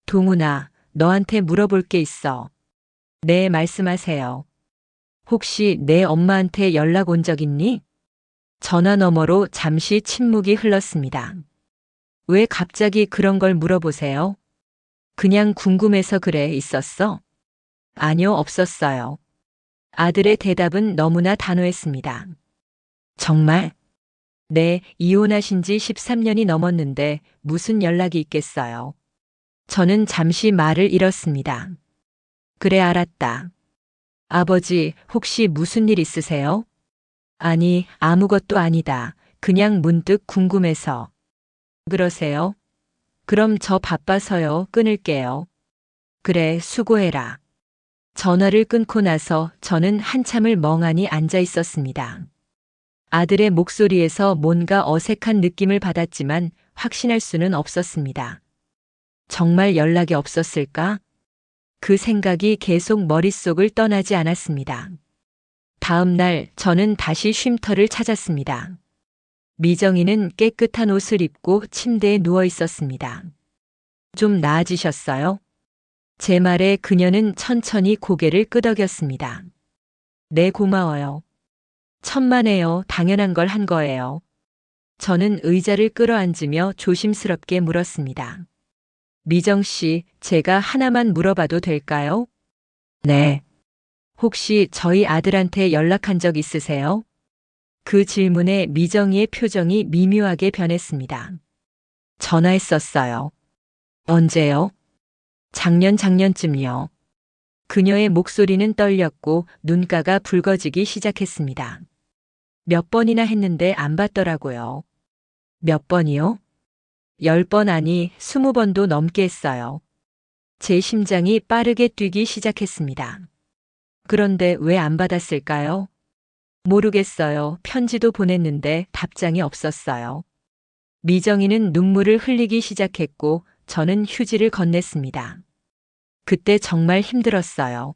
동훈아, 너한테 물어볼 게 있어. 네, 말씀하세요. 혹시 내 엄마한테 연락 온 적 있니? 전화 너머로 잠시 침묵이 흘렀습니다. 왜 갑자기 그런 걸 물어보세요? 그냥 궁금해서 그래, 있었어? 아니요, 없었어요. 아들의 대답은 너무나 단호했습니다. 정말? 네, 이혼하신 지 13년이 넘었는데 무슨 연락이 있겠어요. 저는 잠시 말을 잃었습니다. 그래, 알았다. 아버지, 혹시 무슨 일 있으세요? 아니, 아무것도 아니다. 그냥 문득 궁금해서. 그러세요? 그럼 저 바빠서요. 끊을게요. 그래, 수고해라. 전화를 끊고 나서 저는 한참을 멍하니 앉아 있었습니다. 아들의 목소리에서 뭔가 어색한 느낌을 받았지만 확신할 수는 없었습니다. 정말 연락이 없었을까? 그 생각이 계속 머릿속을 떠나지 않았습니다. 다음 날 저는 다시 쉼터를 찾았습니다. 미정이는 깨끗한 옷을 입고 침대에 누워 있었습니다. 좀 나아지셨어요? 제 말에 그녀는 천천히 고개를 끄덕였습니다. 네, 고마워요. 천만에요. 당연한 걸 한 거예요. 저는 의자를 끌어앉으며 조심스럽게 물었습니다. 미정 씨, 제가 하나만 물어봐도 될까요? 네. 혹시 저희 아들한테 연락한 적 있으세요? 그 질문에 미정이의 표정이 미묘하게 변했습니다. 전화했었어요. 언제요? 작년쯤이요. 그녀의 목소리는 떨렸고 눈가가 붉어지기 시작했습니다. 몇 번이나 했는데 안 받더라고요. 몇 번이요? 10번 아니 20번도 넘게 했어요. 제 심장이 빠르게 뛰기 시작했습니다. 그런데 왜 안 받았을까요? 모르겠어요. 편지도 보냈는데 답장이 없었어요. 미정이는 눈물을 흘리기 시작했고 저는 휴지를 건넸습니다. 그때 정말 힘들었어요.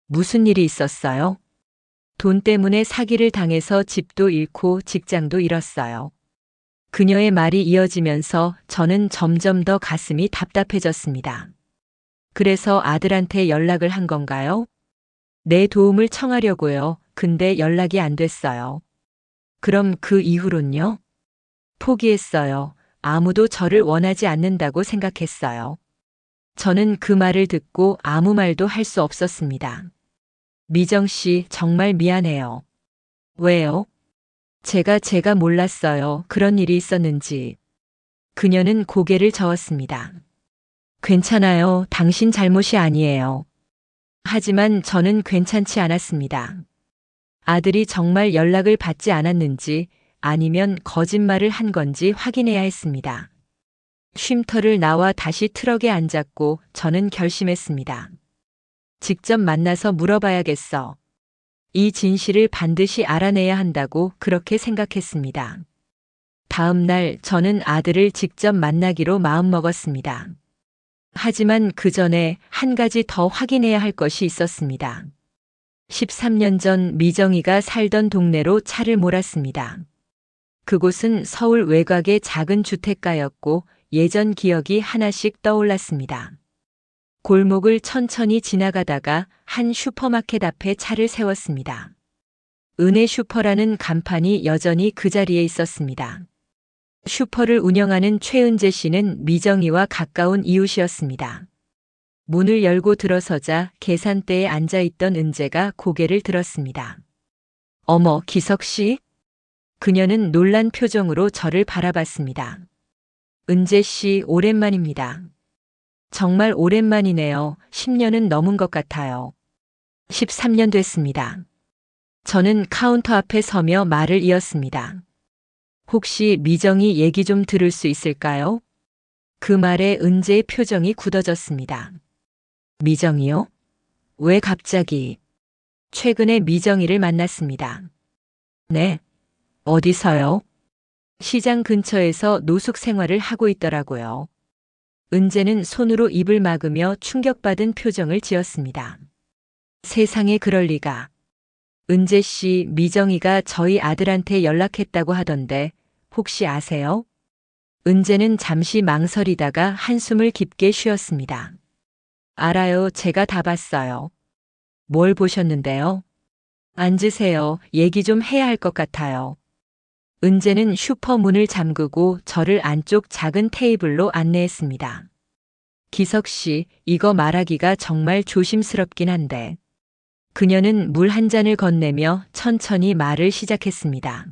무슨 일이 있었어요? 돈 때문에 사기를 당해서 집도 잃고 직장도 잃었어요. 그녀의 말이 이어지면서 저는 점점 더 가슴이 답답해졌습니다. 그래서 아들한테 연락을 한 건가요? 내 도움을 청하려고요. 근데 연락이 안 됐어요. 그럼 그 이후론요? 포기했어요. 아무도 저를 원하지 않는다고 생각했어요. 저는 그 말을 듣고 아무 말도 할 수 없었습니다. 미정 씨, 정말 미안해요. 왜요? 제가 몰랐어요. 그런 일이 있었는지. 그녀는 고개를 저었습니다. 괜찮아요. 당신 잘못이 아니에요. 하지만 저는 괜찮지 않았습니다. 아들이 정말 연락을 받지 않았는지 아니면 거짓말을 한 건지 확인해야 했습니다. 쉼터를 나와 다시 트럭에 앉았고 저는 결심했습니다. 직접 만나서 물어봐야겠어. 이 진실을 반드시 알아내야 한다고 그렇게 생각했습니다. 다음 날 저는 아들을 직접 만나기로 마음먹었습니다. 하지만 그 전에 한 가지 더 확인해야 할 것이 있었습니다. 13년 전 미정이가 살던 동네로 차를 몰았습니다. 그곳은 서울 외곽의 작은 주택가였고 예전 기억이 하나씩 떠올랐습니다. 골목을 천천히 지나가다가 한 슈퍼마켓 앞에 차를 세웠습니다. 은혜 슈퍼라는 간판이 여전히 그 자리에 있었습니다. 슈퍼를 운영하는 최은재 씨는 미정이와 가까운 이웃이었습니다. 문을 열고 들어서자 계산대에 앉아있던 은재가 고개를 들었습니다. 어머, 기석 씨? 그녀는 놀란 표정으로 저를 바라봤습니다. 은재 씨, 오랜만입니다. 정말 오랜만이네요. 10년은 넘은 것 같아요. 13년 됐습니다. 저는 카운터 앞에 서며 말을 이었습니다. 혹시 미정이 얘기 좀 들을 수 있을까요? 그 말에 은재의 표정이 굳어졌습니다. 미정이요? 왜 갑자기? 최근에 미정이를 만났습니다. 네. 어디서요? 시장 근처에서 노숙 생활을 하고 있더라고요. 은재는 손으로 입을 막으며 충격받은 표정을 지었습니다. 세상에 그럴 리가. 은재 씨, 미정이가 저희 아들한테 연락했다고 하던데 혹시 아세요? 은재는 잠시 망설이다가 한숨을 깊게 쉬었습니다. 알아요. 제가 다 봤어요. 뭘 보셨는데요? 앉으세요. 얘기 좀 해야 할 것 같아요. 은재는 슈퍼 문을 잠그고 저를 안쪽 작은 테이블로 안내했습니다. 기석 씨, 이거 말하기가 정말 조심스럽긴 한데. 그녀는 물 한 잔을 건네며 천천히 말을 시작했습니다.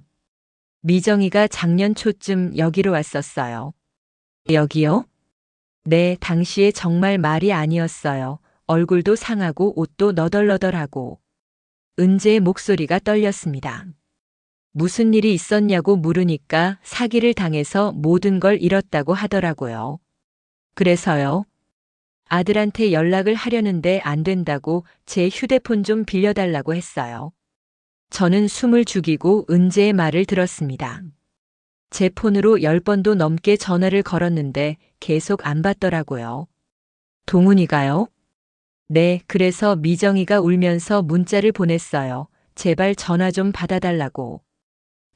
미정이가 작년 초쯤 여기로 왔었어요. 여기요? 네, 당시에 정말 말이 아니었어요. 얼굴도 상하고 옷도 너덜너덜하고. 은재의 목소리가 떨렸습니다. 무슨 일이 있었냐고 물으니까 사기를 당해서 모든 걸 잃었다고 하더라고요. 그래서요? 아들한테 연락을 하려는데 안 된다고 제 휴대폰 좀 빌려달라고 했어요. 저는 숨을 죽이고 은재의 말을 들었습니다. 제 폰으로 10번도 넘게 전화를 걸었는데 계속 안 받더라고요. 동훈이가요? 네, 그래서 미정이가 울면서 문자를 보냈어요. 제발 전화 좀 받아달라고.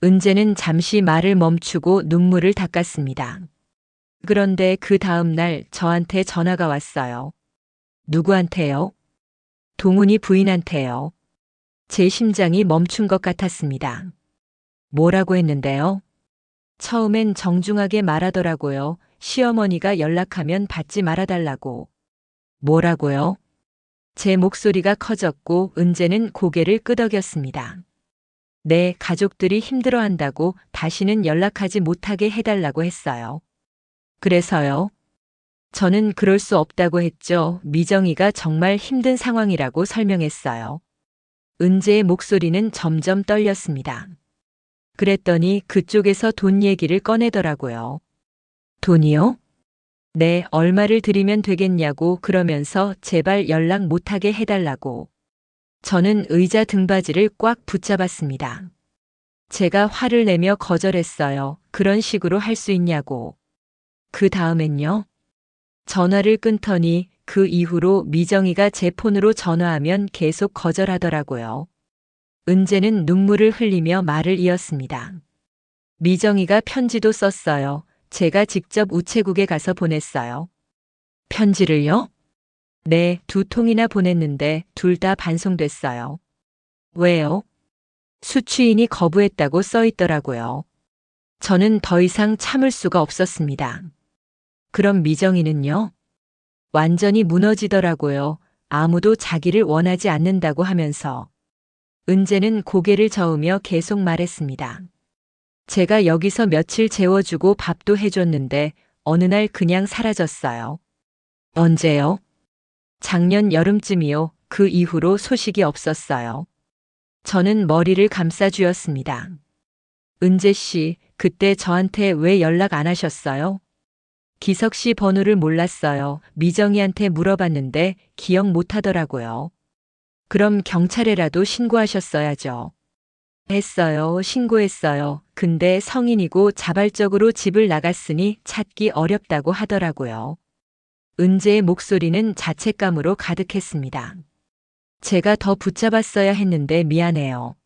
은재는 잠시 말을 멈추고 눈물을 닦았습니다. 그런데 그 다음 날 저한테 전화가 왔어요. 누구한테요? 동훈이 부인한테요. 제 심장이 멈춘 것 같았습니다. 뭐라고 했는데요? 처음엔 정중하게 말하더라고요. 시어머니가 연락하면 받지 말아달라고. 뭐라고요? 제 목소리가 커졌고 은재는 고개를 끄덕였습니다. 네, 가족들이 힘들어한다고 다시는 연락하지 못하게 해달라고 했어요. 그래서요? 저는 그럴 수 없다고 했죠. 미정이가 정말 힘든 상황이라고 설명했어요. 은재의 목소리는 점점 떨렸습니다. 그랬더니 그쪽에서 돈 얘기를 꺼내더라고요. 돈이요? 네, 얼마를 드리면 되겠냐고 그러면서 제발 연락 못하게 해달라고. 저는 의자 등받이를 꽉 붙잡았습니다. 제가 화를 내며 거절했어요. 그런 식으로 할 수 있냐고. 그 다음엔요? 전화를 끊더니 그 이후로 미정이가 제 폰으로 전화하면 계속 거절하더라고요. 은재는 눈물을 흘리며 말을 이었습니다. 미정이가 편지도 썼어요. 제가 직접 우체국에 가서 보냈어요. 편지를요? 네, 2통이나 보냈는데 둘 다 반송됐어요. 왜요? 수취인이 거부했다고 써 있더라고요. 저는 더 이상 참을 수가 없었습니다. 그럼 미정이는요? 완전히 무너지더라고요. 아무도 자기를 원하지 않는다고 하면서. 은재는 고개를 저으며 계속 말했습니다. 제가 여기서 며칠 재워주고 밥도 해줬는데 어느 날 그냥 사라졌어요. 언제요? 작년 여름쯤이요. 그 이후로 소식이 없었어요. 저는 머리를 감싸 쥐었습니다. 은재 씨, 그때 저한테 왜 연락 안 하셨어요? 기석 씨 번호를 몰랐어요. 미정이한테 물어봤는데 기억 못 하더라고요. 그럼 경찰에라도 신고하셨어야죠. 했어요. 신고했어요. 근데 성인이고 자발적으로 집을 나갔으니 찾기 어렵다고 하더라고요. 은재의 목소리는 자책감으로 가득했습니다. 제가 더 붙잡았어야 했는데 미안해요.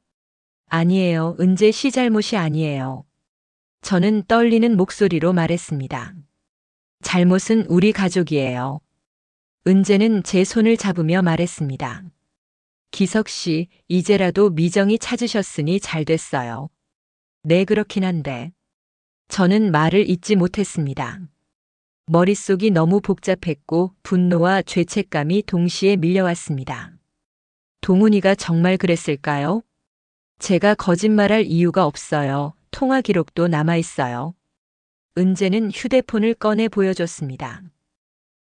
아니에요. 은재 씨 잘못이 아니에요. 저는 떨리는 목소리로 말했습니다. 잘못은 우리 가족이에요. 은재는 제 손을 잡으며 말했습니다. 기석 씨, 이제라도 미정이 찾으셨으니 잘 됐어요. 네, 그렇긴 한데. 저는 말을 잇지 못했습니다. 머릿속이 너무 복잡했고 분노와 죄책감이 동시에 밀려왔습니다. 동훈이가 정말 그랬을까요? 제가 거짓말할 이유가 없어요. 통화 기록도 남아있어요. 은재는 휴대폰을 꺼내 보여줬습니다.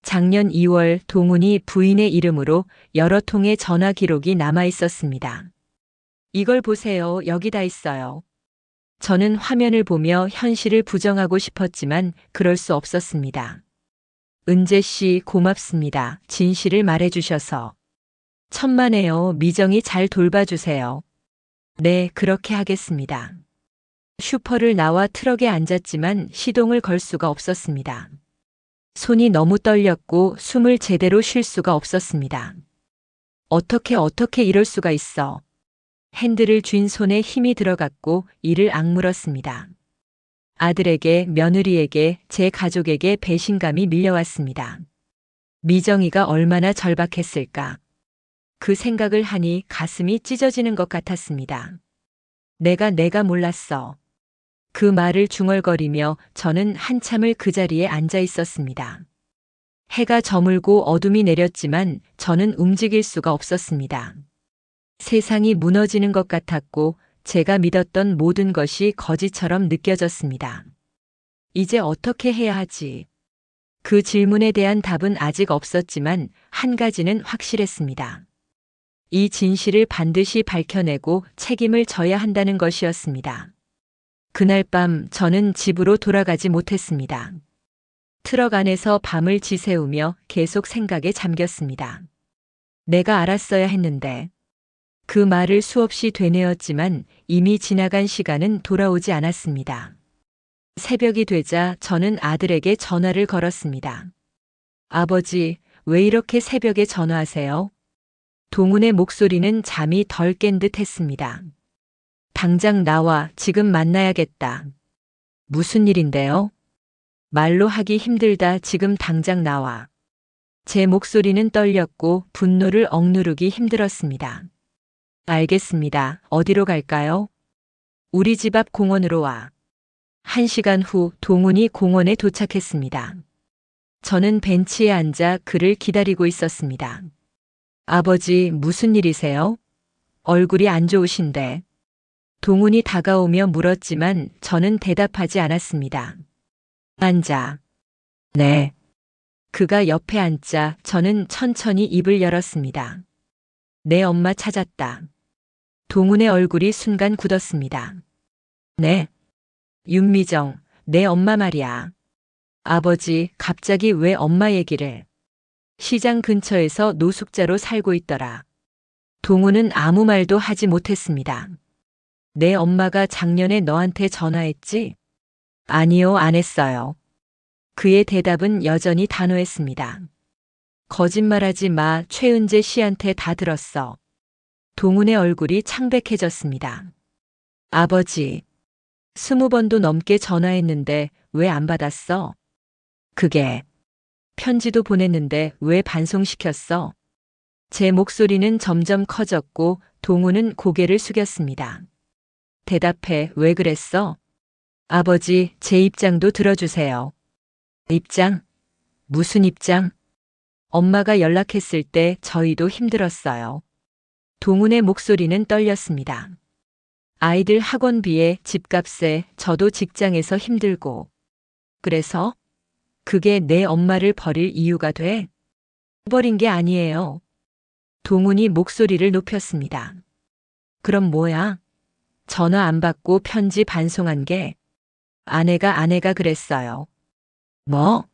작년 2월 동훈이 부인의 이름으로 여러 통의 전화 기록이 남아 있었습니다. 이걸 보세요. 여기 다 있어요. 저는 화면을 보며 현실을 부정하고 싶었지만 그럴 수 없었습니다. 은재 씨 고맙습니다. 진실을 말해주셔서. 천만에요. 미정이 잘 돌봐주세요. 네, 그렇게 하겠습니다. 슈퍼를 나와 트럭에 앉았지만 시동을 걸 수가 없었습니다. 손이 너무 떨렸고 숨을 제대로 쉴 수가 없었습니다. 어떻게 이럴 수가 있어. 핸들을 쥔 손에 힘이 들어갔고 이를 악물었습니다. 아들에게, 며느리에게, 제 가족에게 배신감이 밀려왔습니다. 미정이가 얼마나 절박했을까. 그 생각을 하니 가슴이 찢어지는 것 같았습니다. 내가 몰랐어. 그 말을 중얼거리며 저는 한참을 그 자리에 앉아 있었습니다. 해가 저물고 어둠이 내렸지만 저는 움직일 수가 없었습니다. 세상이 무너지는 것 같았고 제가 믿었던 모든 것이 거짓처럼 느껴졌습니다. 이제 어떻게 해야 하지? 그 질문에 대한 답은 아직 없었지만 한 가지는 확실했습니다. 이 진실을 반드시 밝혀내고 책임을 져야 한다는 것이었습니다. 그날 밤 저는 집으로 돌아가지 못했습니다. 트럭 안에서 밤을 지새우며 계속 생각에 잠겼습니다. 내가 알았어야 했는데. 그 말을 수없이 되뇌었지만 이미 지나간 시간은 돌아오지 않았습니다. 새벽이 되자 저는 아들에게 전화를 걸었습니다. 아버지, 왜 이렇게 새벽에 전화하세요? 동훈의 목소리는 잠이 덜 깬 듯 했습니다. 당장 나와, 지금 만나야겠다. 무슨 일인데요? 말로 하기 힘들다. 지금 당장 나와. 제 목소리는 떨렸고 분노를 억누르기 힘들었습니다. 알겠습니다. 어디로 갈까요? 우리 집 앞 공원으로 와. 1시간 후 동훈이 공원에 도착했습니다. 저는 벤치에 앉아 그를 기다리고 있었습니다. 아버지, 무슨 일이세요? 얼굴이 안 좋으신데. 동훈이 다가오며 물었지만 저는 대답하지 않았습니다. 앉아. 네. 그가 옆에 앉자 저는 천천히 입을 열었습니다. 내 엄마 찾았다. 동훈의 얼굴이 순간 굳었습니다. 네. 윤미정, 내 엄마 말이야. 아버지, 갑자기 왜 엄마 얘기를? 시장 근처에서 노숙자로 살고 있더라. 동훈은 아무 말도 하지 못했습니다. 내 엄마가 작년에 너한테 전화했지? 아니요, 안 했어요. 그의 대답은 여전히 단호했습니다. 거짓말하지 마. 최은재 씨한테 다 들었어. 동훈의 얼굴이 창백해졌습니다. 아버지, 20번도 넘게 전화했는데 왜 안 받았어? 그게 편지도 보냈는데 왜 반송시켰어? 제 목소리는 점점 커졌고 동훈은 고개를 숙였습니다. 대답해. 왜 그랬어? 아버지, 제 입장도 들어주세요. 입장? 무슨 입장? 엄마가 연락했을 때 저희도 힘들었어요. 동훈의 목소리는 떨렸습니다. 아이들 학원비에 집값에 저도 직장에서 힘들고. 그래서? 그게 내 엄마를 버릴 이유가 돼? 버린 게 아니에요. 동훈이 목소리를 높였습니다. 그럼 뭐야? 전화 안 받고 편지 반송한 게 아내가 그랬어요. 뭐?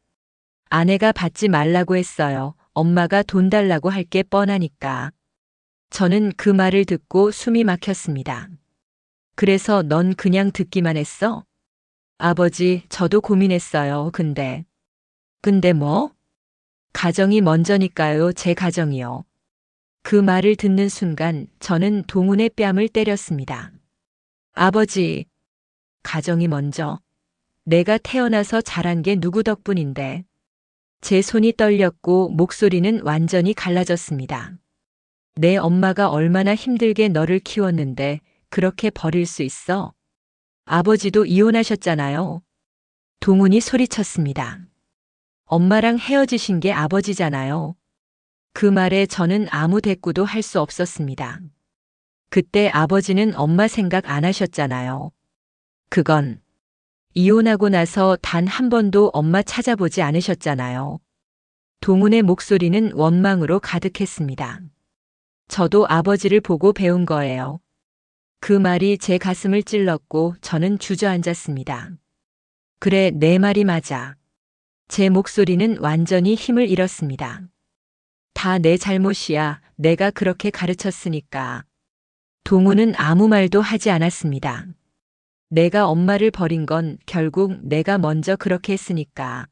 아내가 받지 말라고 했어요. 엄마가 돈 달라고 할 게 뻔하니까. 저는 그 말을 듣고 숨이 막혔습니다. 그래서 넌 그냥 듣기만 했어? 아버지, 저도 고민했어요. 근데 뭐? 가정이 먼저니까요, 제 가정이요. 그 말을 듣는 순간 저는 동훈의 뺨을 때렸습니다. 아버지, 가정이 먼저. 내가 태어나서 자란 게 누구 덕분인데. 제 손이 떨렸고 목소리는 완전히 갈라졌습니다. 내 엄마가 얼마나 힘들게 너를 키웠는데 그렇게 버릴 수 있어? 아버지도 이혼하셨잖아요. 동훈이 소리쳤습니다. 엄마랑 헤어지신 게 아버지잖아요. 그 말에 저는 아무 대꾸도 할 수 없었습니다. 그때 아버지는 엄마 생각 안 하셨잖아요. 그건 이혼하고 나서 단 한 번도 엄마 찾아보지 않으셨잖아요. 동훈의 목소리는 원망으로 가득했습니다. 저도 아버지를 보고 배운 거예요. 그 말이 제 가슴을 찔렀고 저는 주저앉았습니다. 그래, 내 말이 맞아. 제 목소리는 완전히 힘을 잃었습니다. 다 내 잘못이야. 내가 그렇게 가르쳤으니까. 동훈은 아무 말도 하지 않았습니다. 내가 엄마를 버린 건 결국 내가 먼저 그렇게 했으니까.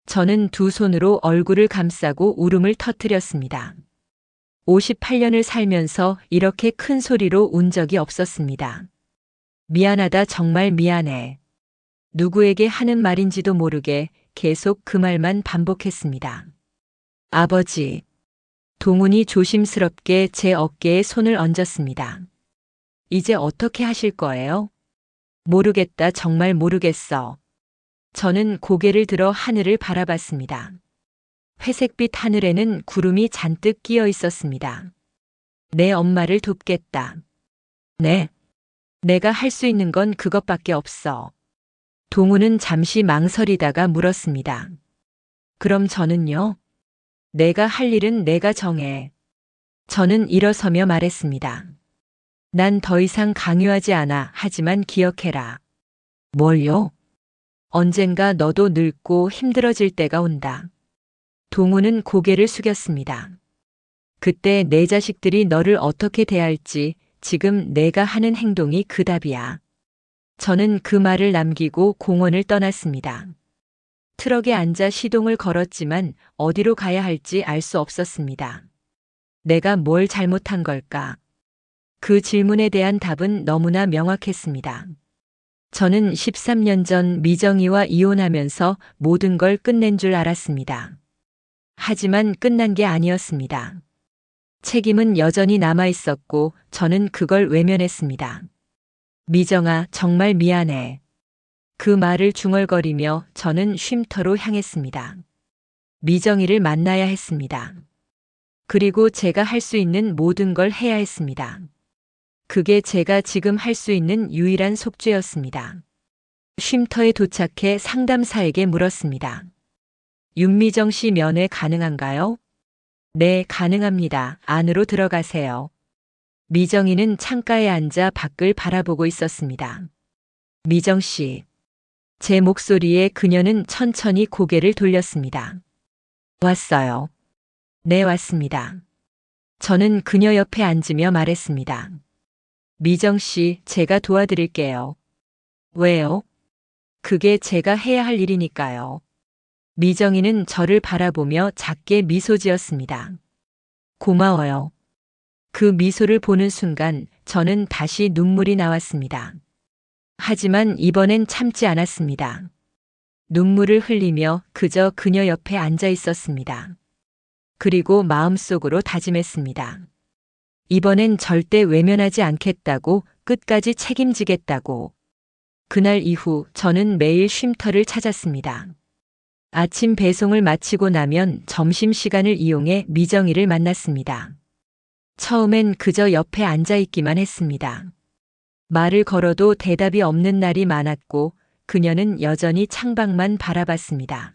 저는 두 손으로 얼굴을 감싸고 울음을 터뜨렸습니다. 58년을 살면서 이렇게 큰 소리로 운 적이 없었습니다. 미안하다, 정말 미안해. 누구에게 하는 말인지도 모르게 계속 그 말만 반복했습니다. 아버지. 동훈이 조심스럽게 제 어깨에 손을 얹었습니다. 이제 어떻게 하실 거예요? 모르겠다, 정말 모르겠어. 저는 고개를 들어 하늘을 바라봤습니다. 회색빛 하늘에는 구름이 잔뜩 끼어 있었습니다. 내 엄마를 돕겠다. 네. 내가 할 수 있는 건 그것밖에 없어. 동훈은 잠시 망설이다가 물었습니다. 그럼 저는요? 내가 할 일은 내가 정해. 저는 일어서며 말했습니다. 난 더 이상 강요하지 않아. 하지만 기억해라. 뭘요? 언젠가 너도 늙고 힘들어질 때가 온다. 동훈은 고개를 숙였습니다. 그때 내 자식들이 너를 어떻게 대할지 지금 내가 하는 행동이 그 답이야. 저는 그 말을 남기고 공원을 떠났습니다. 트럭에 앉아 시동을 걸었지만 어디로 가야 할지 알 수 없었습니다. 내가 뭘 잘못한 걸까? 그 질문에 대한 답은 너무나 명확했습니다. 저는 13년 전 미정이와 이혼하면서 모든 걸 끝낸 줄 알았습니다. 하지만 끝난 게 아니었습니다. 책임은 여전히 남아 있었고 저는 그걸 외면했습니다. 미정아, 정말 미안해. 그 말을 중얼거리며 저는 쉼터로 향했습니다. 미정이를 만나야 했습니다. 그리고 제가 할 수 있는 모든 걸 해야 했습니다. 그게 제가 지금 할 수 있는 유일한 속죄였습니다. 쉼터에 도착해 상담사에게 물었습니다. 윤미정 씨 면회 가능한가요? 네, 가능합니다. 안으로 들어가세요. 미정이는 창가에 앉아 밖을 바라보고 있었습니다. 미정 씨. 제 목소리에 그녀는 천천히 고개를 돌렸습니다. 왔어요. 네, 왔습니다. 저는 그녀 옆에 앉으며 말했습니다. 미정 씨, 제가 도와드릴게요. 왜요? 그게 제가 해야 할 일이니까요. 미정이는 저를 바라보며 작게 미소 지었습니다. 고마워요. 그 미소를 보는 순간 저는 다시 눈물이 나왔습니다. 하지만 이번엔 참지 않았습니다. 눈물을 흘리며 그저 그녀 옆에 앉아 있었습니다. 그리고 마음속으로 다짐했습니다. 이번엔 절대 외면하지 않겠다고, 끝까지 책임지겠다고. 그날 이후 저는 매일 쉼터를 찾았습니다. 아침 배송을 마치고 나면 점심시간을 이용해 미정이를 만났습니다. 처음엔 그저 옆에 앉아 있기만 했습니다. 말을 걸어도 대답이 없는 날이 많았고 그녀는 여전히 창밖만 바라봤습니다.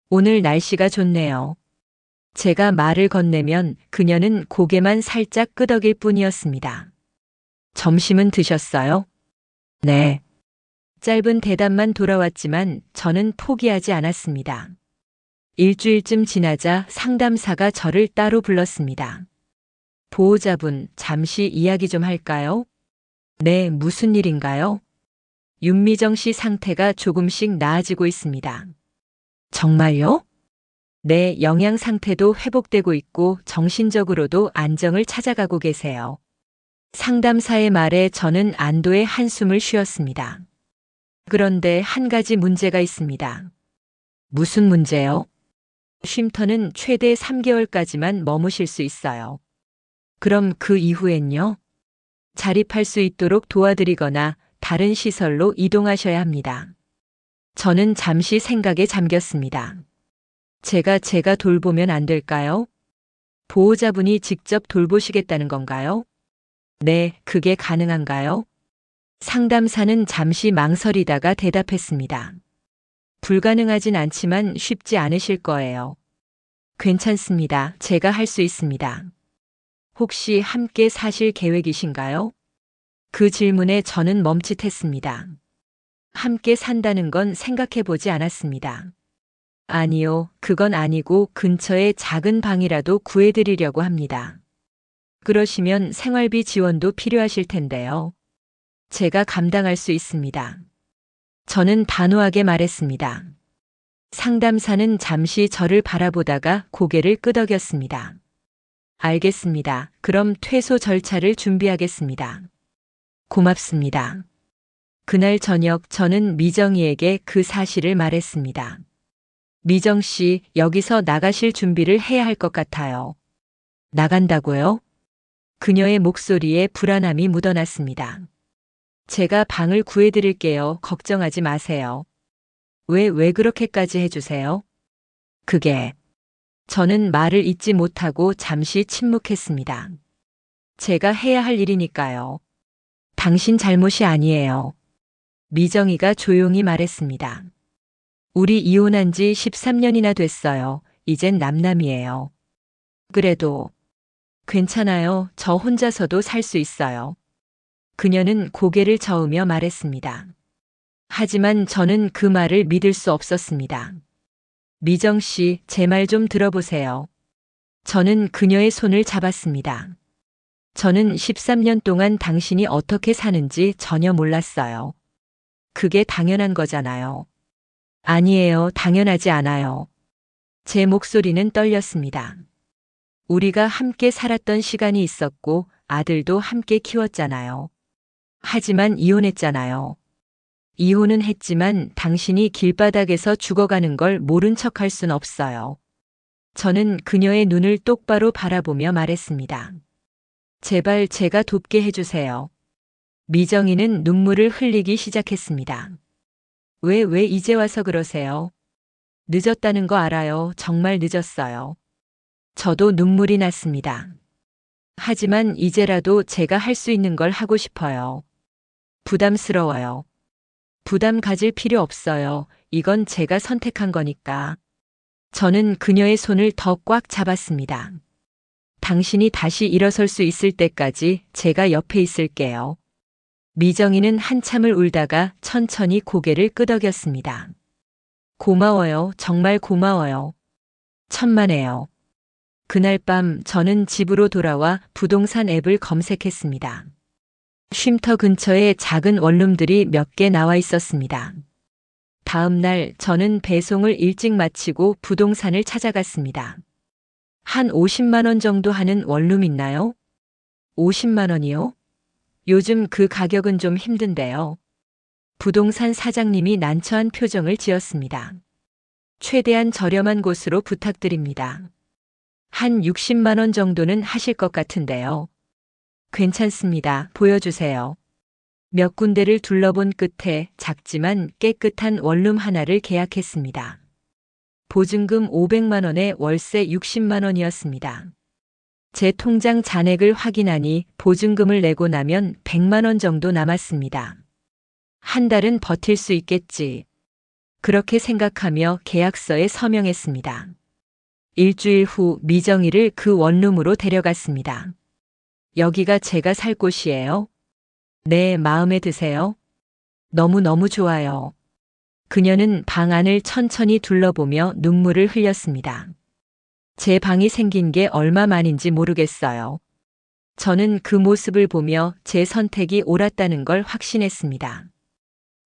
오늘 날씨가 좋네요. 제가 말을 건네면 그녀는 고개만 살짝 끄덕일 뿐이었습니다. 점심은 드셨어요? 네. 짧은 대답만 돌아왔지만 저는 포기하지 않았습니다. 일주일쯤 지나자 상담사가 저를 따로 불렀습니다. 보호자분, 잠시 이야기 좀 할까요? 네, 무슨 일인가요? 윤미정 씨 상태가 조금씩 나아지고 있습니다. 정말요? 네, 영양 상태도 회복되고 있고 정신적으로도 안정을 찾아가고 계세요. 상담사의 말에 저는 안도의 한숨을 쉬었습니다. 그런데 한 가지 문제가 있습니다. 무슨 문제요? 쉼터는 최대 3개월까지만 머무실 수 있어요. 그럼 그 이후엔요? 자립할 수 있도록 도와드리거나 다른 시설로 이동하셔야 합니다. 저는 잠시 생각에 잠겼습니다. 제가 돌보면 안 될까요? 보호자분이 직접 돌보시겠다는 건가요? 네, 그게 가능한가요? 상담사는 잠시 망설이다가 대답했습니다. 불가능하진 않지만 쉽지 않으실 거예요. 괜찮습니다. 제가 할 수 있습니다. 혹시 함께 사실 계획이신가요? 그 질문에 저는 멈칫했습니다. 함께 산다는 건 생각해 보지 않았습니다. 아니요, 그건 아니고 근처에 작은 방이라도 구해드리려고 합니다. 그러시면 생활비 지원도 필요하실 텐데요. 제가 감당할 수 있습니다. 저는 단호하게 말했습니다. 상담사는 잠시 저를 바라보다가 고개를 끄덕였습니다. 알겠습니다. 그럼 퇴소 절차를 준비하겠습니다. 고맙습니다. 그날 저녁 저는 미정이에게 그 사실을 말했습니다. 미정 씨, 여기서 나가실 준비를 해야 할 것 같아요. 나간다고요? 그녀의 목소리에 불안함이 묻어났습니다. 제가 방을 구해드릴게요. 걱정하지 마세요. 왜 그렇게까지 해주세요? 그게... 저는 말을 잇지 못하고 잠시 침묵했습니다. 제가 해야 할 일이니까요. 당신 잘못이 아니에요. 미정이가 조용히 말했습니다. 우리 이혼한 지 13년이나 됐어요. 이젠 남남이에요. 그래도 괜찮아요. 저 혼자서도 살 수 있어요. 그녀는 고개를 저으며 말했습니다. 하지만 저는 그 말을 믿을 수 없었습니다. 미정 씨, 제 말 좀 들어보세요. 저는 그녀의 손을 잡았습니다. 저는 13년 동안 당신이 어떻게 사는지 전혀 몰랐어요. 그게 당연한 거잖아요. 아니에요. 당연하지 않아요. 제 목소리는 떨렸습니다. 우리가 함께 살았던 시간이 있었고 아들도 함께 키웠잖아요. 하지만 이혼했잖아요. 이혼은 했지만 당신이 길바닥에서 죽어가는 걸 모른 척할 순 없어요. 저는 그녀의 눈을 똑바로 바라보며 말했습니다. 제발 제가 돕게 해주세요. 미정이는 눈물을 흘리기 시작했습니다. 왜 이제 와서 그러세요? 늦었다는 거 알아요. 정말 늦었어요. 저도 눈물이 났습니다. 하지만 이제라도 제가 할 수 있는 걸 하고 싶어요. 부담스러워요. 부담 가질 필요 없어요. 이건 제가 선택한 거니까. 저는 그녀의 손을 더 꽉 잡았습니다. 당신이 다시 일어설 수 있을 때까지 제가 옆에 있을게요. 미정이는 한참을 울다가 천천히 고개를 끄덕였습니다. 고마워요. 정말 고마워요. 천만에요. 그날 밤 저는 집으로 돌아와 부동산 앱을 검색했습니다. 쉼터 근처에 작은 원룸들이 몇 개 나와 있었습니다. 다음 날 저는 배송을 일찍 마치고 부동산을 찾아갔습니다. 한 50만 원 정도 하는 원룸 있나요? 50만 원이요? 요즘 그 가격은 좀 힘든데요. 부동산 사장님이 난처한 표정을 지었습니다. 최대한 저렴한 곳으로 부탁드립니다. 한 60만 원 정도는 하실 것 같은데요. 괜찮습니다. 보여주세요. 몇 군데를 둘러본 끝에 작지만 깨끗한 원룸 하나를 계약했습니다. 보증금 500만 원에 월세 60만 원이었습니다. 제 통장 잔액을 확인하니 보증금을 내고 나면 100만 원 정도 남았습니다. 한 달은 버틸 수 있겠지. 그렇게 생각하며 계약서에 서명했습니다. 일주일 후 미정이를 그 원룸으로 데려갔습니다. 여기가 제가 살 곳이에요. 네, 마음에 드세요? 너무너무 좋아요. 그녀는 방 안을 천천히 둘러보며 눈물을 흘렸습니다. 제 방이 생긴 게 얼마 만인지 모르겠어요. 저는 그 모습을 보며 제 선택이 옳았다는 걸 확신했습니다.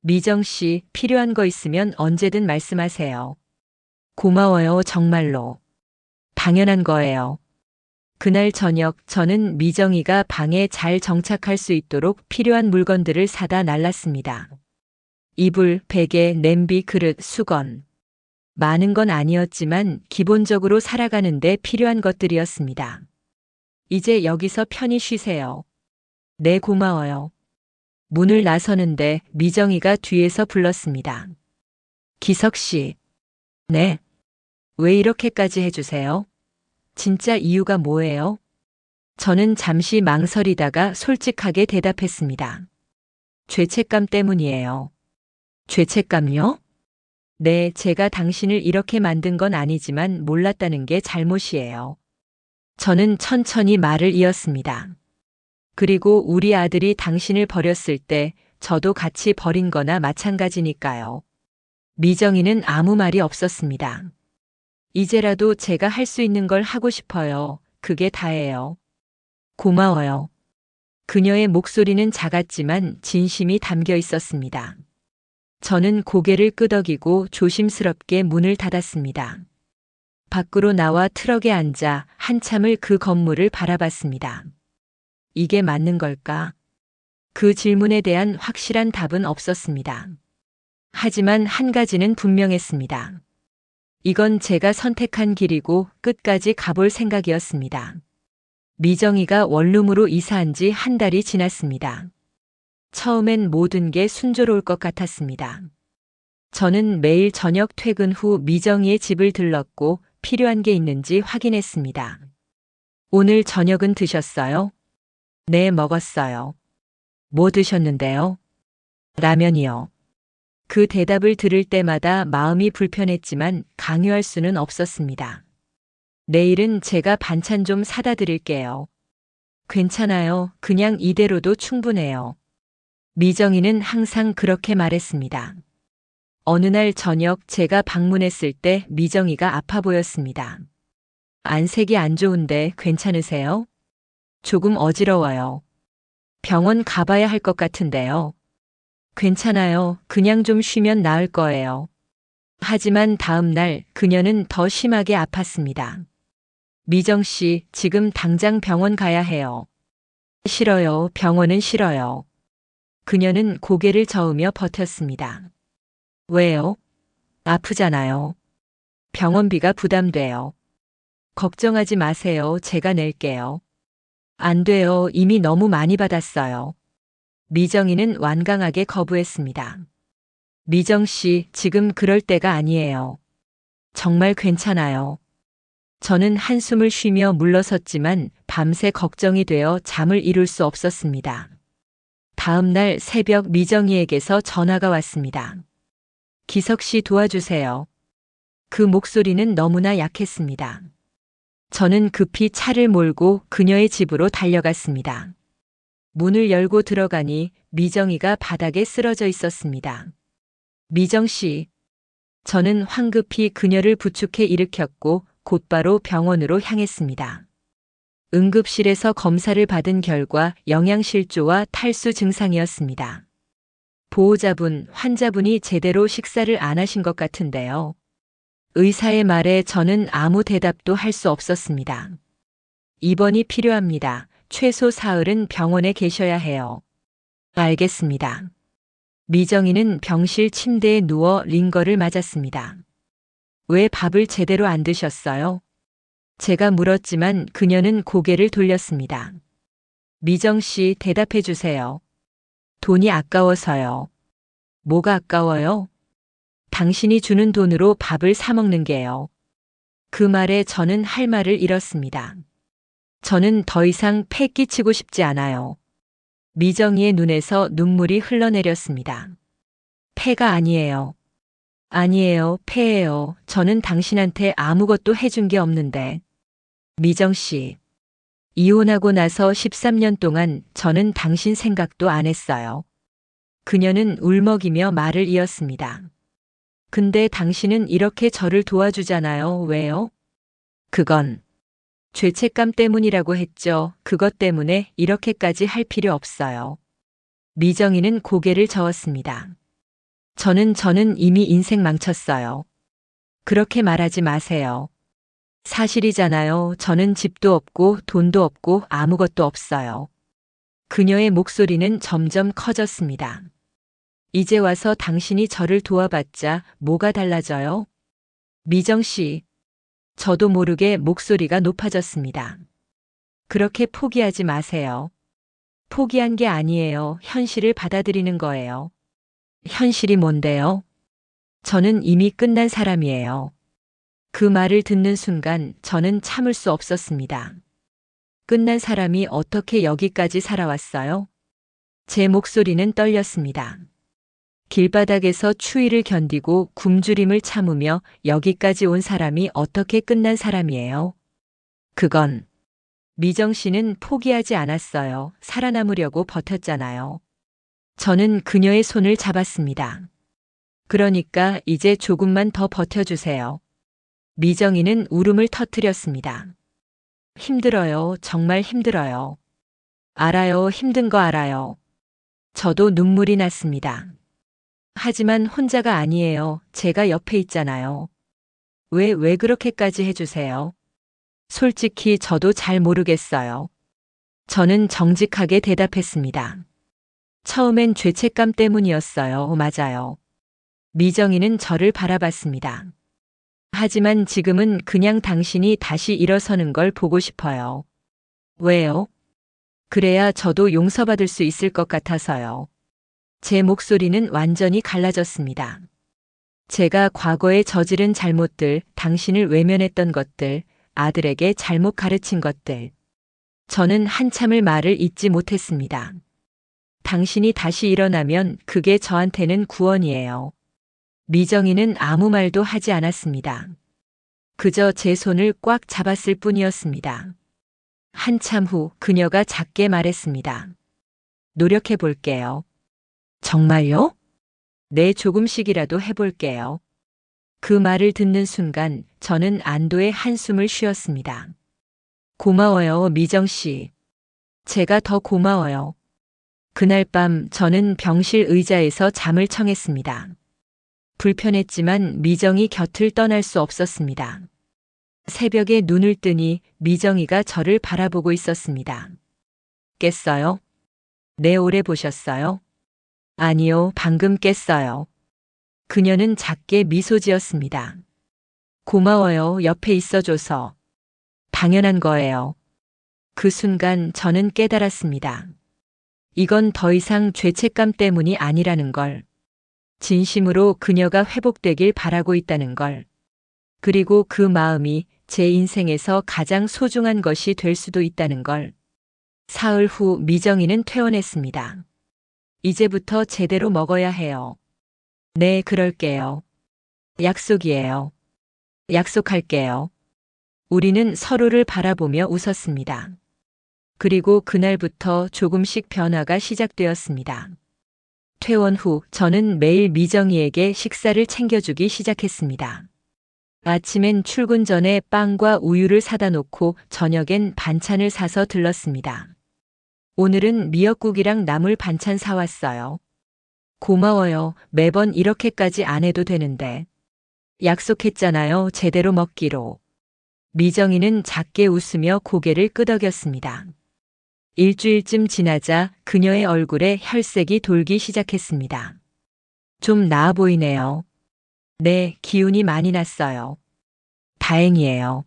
미정 씨, 필요한 거 있으면 언제든 말씀하세요. 고마워요, 정말로. 당연한 거예요. 그날 저녁 저는 미정이가 방에 잘 정착할 수 있도록 필요한 물건들을 사다 날랐습니다. 이불, 베개, 냄비, 그릇, 수건. 많은 건 아니었지만 기본적으로 살아가는데 필요한 것들이었습니다. 이제 여기서 편히 쉬세요. 네, 고마워요. 문을 나서는데 미정이가 뒤에서 불렀습니다. 기석 씨. 네. 왜 이렇게까지 해주세요? 진짜 이유가 뭐예요? 저는 잠시 망설이다가 솔직하게 대답했습니다. 죄책감 때문이에요. 죄책감이요? 네, 제가 당신을 이렇게 만든 건 아니지만 몰랐다는 게 잘못이에요. 저는 천천히 말을 이었습니다. 그리고 우리 아들이 당신을 버렸을 때 저도 같이 버린 거나 마찬가지니까요. 미정이는 아무 말이 없었습니다. 이제라도 제가 할 수 있는 걸 하고 싶어요. 그게 다예요. 고마워요. 그녀의 목소리는 작았지만 진심이 담겨 있었습니다. 저는 고개를 끄덕이고 조심스럽게 문을 닫았습니다. 밖으로 나와 트럭에 앉아 한참을 그 건물을 바라봤습니다. 이게 맞는 걸까? 그 질문에 대한 확실한 답은 없었습니다. 하지만 한 가지는 분명했습니다. 이건 제가 선택한 길이고 끝까지 가볼 생각이었습니다. 미정이가 원룸으로 이사한 지 한 달이 지났습니다. 처음엔 모든 게 순조로울 것 같았습니다. 저는 매일 저녁 퇴근 후 미정이의 집을 들렀고 필요한 게 있는지 확인했습니다. 오늘 저녁은 드셨어요? 네, 먹었어요. 뭐 드셨는데요? 라면이요. 그 대답을 들을 때마다 마음이 불편했지만 강요할 수는 없었습니다. 내일은 제가 반찬 좀 사다 드릴게요. 괜찮아요. 그냥 이대로도 충분해요. 미정이는 항상 그렇게 말했습니다. 어느 날 저녁 제가 방문했을 때 미정이가 아파 보였습니다. 안색이 안 좋은데 괜찮으세요? 조금 어지러워요. 병원 가봐야 할 것 같은데요. 괜찮아요. 그냥 좀 쉬면 나을 거예요. 하지만 다음 날 그녀는 더 심하게 아팠습니다. 미정 씨, 지금 당장 병원 가야 해요. 싫어요. 병원은 싫어요. 그녀는 고개를 저으며 버텼습니다. 왜요? 아프잖아요. 병원비가 부담돼요. 걱정하지 마세요. 제가 낼게요. 안 돼요. 이미 너무 많이 받았어요. 미정이는 완강하게 거부했습니다. 미정 씨, 지금 그럴 때가 아니에요. 정말 괜찮아요. 저는 한숨을 쉬며 물러섰지만 밤새 걱정이 되어 잠을 이룰 수 없었습니다. 다음 날 새벽 미정이에게서 전화가 왔습니다. 기석 씨 도와주세요. 그 목소리는 너무나 약했습니다. 저는 급히 차를 몰고 그녀의 집으로 달려갔습니다. 문을 열고 들어가니 미정이가 바닥에 쓰러져 있었습니다. 미정 씨. 저는 황급히 그녀를 부축해 일으켰고 곧바로 병원으로 향했습니다. 응급실에서 검사를 받은 결과 영양실조와 탈수 증상이었습니다. 보호자분, 환자분이 제대로 식사를 안 하신 것 같은데요. 의사의 말에 저는 아무 대답도 할 수 없었습니다. 입원이 필요합니다. 최소 사흘은 병원에 계셔야 해요. 알겠습니다. 미정이는 병실 침대에 누워 링거를 맞았습니다. 왜 밥을 제대로 안 드셨어요? 제가 물었지만 그녀는 고개를 돌렸습니다. 미정 씨, 대답해 주세요. 돈이 아까워서요. 뭐가 아까워요? 당신이 주는 돈으로 밥을 사 먹는 게요. 그 말에 저는 할 말을 잃었습니다. 저는 더 이상 패 끼치고 싶지 않아요. 미정이의 눈에서 눈물이 흘러내렸습니다. 패가 아니에요. 아니에요, 패예요. 저는 당신한테 아무것도 해준 게 없는데. 미정 씨. 이혼하고 나서 13년 동안 저는 당신 생각도 안 했어요. 그녀는 울먹이며 말을 이었습니다. 근데 당신은 이렇게 저를 도와주잖아요. 왜요? 그건 죄책감 때문이라고 했죠. 그것 때문에 이렇게까지 할 필요 없어요. 미정이는 고개를 저었습니다. 저는 이미 인생 망쳤어요. 그렇게 말하지 마세요. 사실이잖아요. 저는 집도 없고 돈도 없고 아무것도 없어요. 그녀의 목소리는 점점 커졌습니다. 이제 와서 당신이 저를 도와봤자 뭐가 달라져요? 미정 씨, 저도 모르게 목소리가 높아졌습니다. 그렇게 포기하지 마세요. 포기한 게 아니에요. 현실을 받아들이는 거예요. 현실이 뭔데요? 저는 이미 끝난 사람이에요. 그 말을 듣는 순간 저는 참을 수 없었습니다. 끝난 사람이 어떻게 여기까지 살아왔어요? 제 목소리는 떨렸습니다. 길바닥에서 추위를 견디고 굶주림을 참으며 여기까지 온 사람이 어떻게 끝난 사람이에요? 그건 미정 씨는 포기하지 않았어요. 살아남으려고 버텼잖아요. 저는 그녀의 손을 잡았습니다. 그러니까 이제 조금만 더 버텨주세요. 미정이는 울음을 터뜨렸습니다. 힘들어요. 정말 힘들어요. 알아요. 힘든 거 알아요. 저도 눈물이 났습니다. 하지만 혼자가 아니에요. 제가 옆에 있잖아요. 왜 그렇게까지 해주세요? 솔직히 저도 잘 모르겠어요. 저는 정직하게 대답했습니다. 처음엔 죄책감 때문이었어요. 맞아요. 미정이는 저를 바라봤습니다. 하지만 지금은 그냥 당신이 다시 일어서는 걸 보고 싶어요. 왜요? 그래야 저도 용서받을 수 있을 것 같아서요. 제 목소리는 완전히 갈라졌습니다. 제가 과거에 저지른 잘못들, 당신을 외면했던 것들, 아들에게 잘못 가르친 것들. 저는 한참을 말을 잇지 못했습니다. 당신이 다시 일어나면 그게 저한테는 구원이에요. 미정이는 아무 말도 하지 않았습니다. 그저 제 손을 꽉 잡았을 뿐이었습니다. 한참 후 그녀가 작게 말했습니다. 노력해 볼게요. 정말요? 네, 조금씩이라도 해볼게요. 그 말을 듣는 순간 저는 안도의 한숨을 쉬었습니다. 고마워요, 미정 씨. 제가 더 고마워요. 그날 밤 저는 병실 의자에서 잠을 청했습니다. 불편했지만 미정이 곁을 떠날 수 없었습니다. 새벽에 눈을 뜨니 미정이가 저를 바라보고 있었습니다. 깼어요? 네, 오래 보셨어요? 아니요, 방금 깼어요. 그녀는 작게 미소 지었습니다. 고마워요, 옆에 있어줘서. 당연한 거예요. 그 순간 저는 깨달았습니다. 이건 더 이상 죄책감 때문이 아니라는 걸. 진심으로 그녀가 회복되길 바라고 있다는 걸. 그리고 그 마음이 제 인생에서 가장 소중한 것이 될 수도 있다는 걸. 사흘 후 미정이는 퇴원했습니다. 이제부터 제대로 먹어야 해요. 네, 그럴게요. 약속이에요. 약속할게요. 우리는 서로를 바라보며 웃었습니다. 그리고 그날부터 조금씩 변화가 시작되었습니다. 퇴원 후 저는 매일 미정이에게 식사를 챙겨주기 시작했습니다. 아침엔 출근 전에 빵과 우유를 사다 놓고 저녁엔 반찬을 사서 들렀습니다. 오늘은 미역국이랑 나물 반찬 사왔어요. 고마워요. 매번 이렇게까지 안 해도 되는데. 약속했잖아요. 제대로 먹기로. 미정이는 작게 웃으며 고개를 끄덕였습니다. 일주일쯤 지나자 그녀의 얼굴에 혈색이 돌기 시작했습니다. 좀 나아 보이네요. 네, 기운이 많이 났어요. 다행이에요.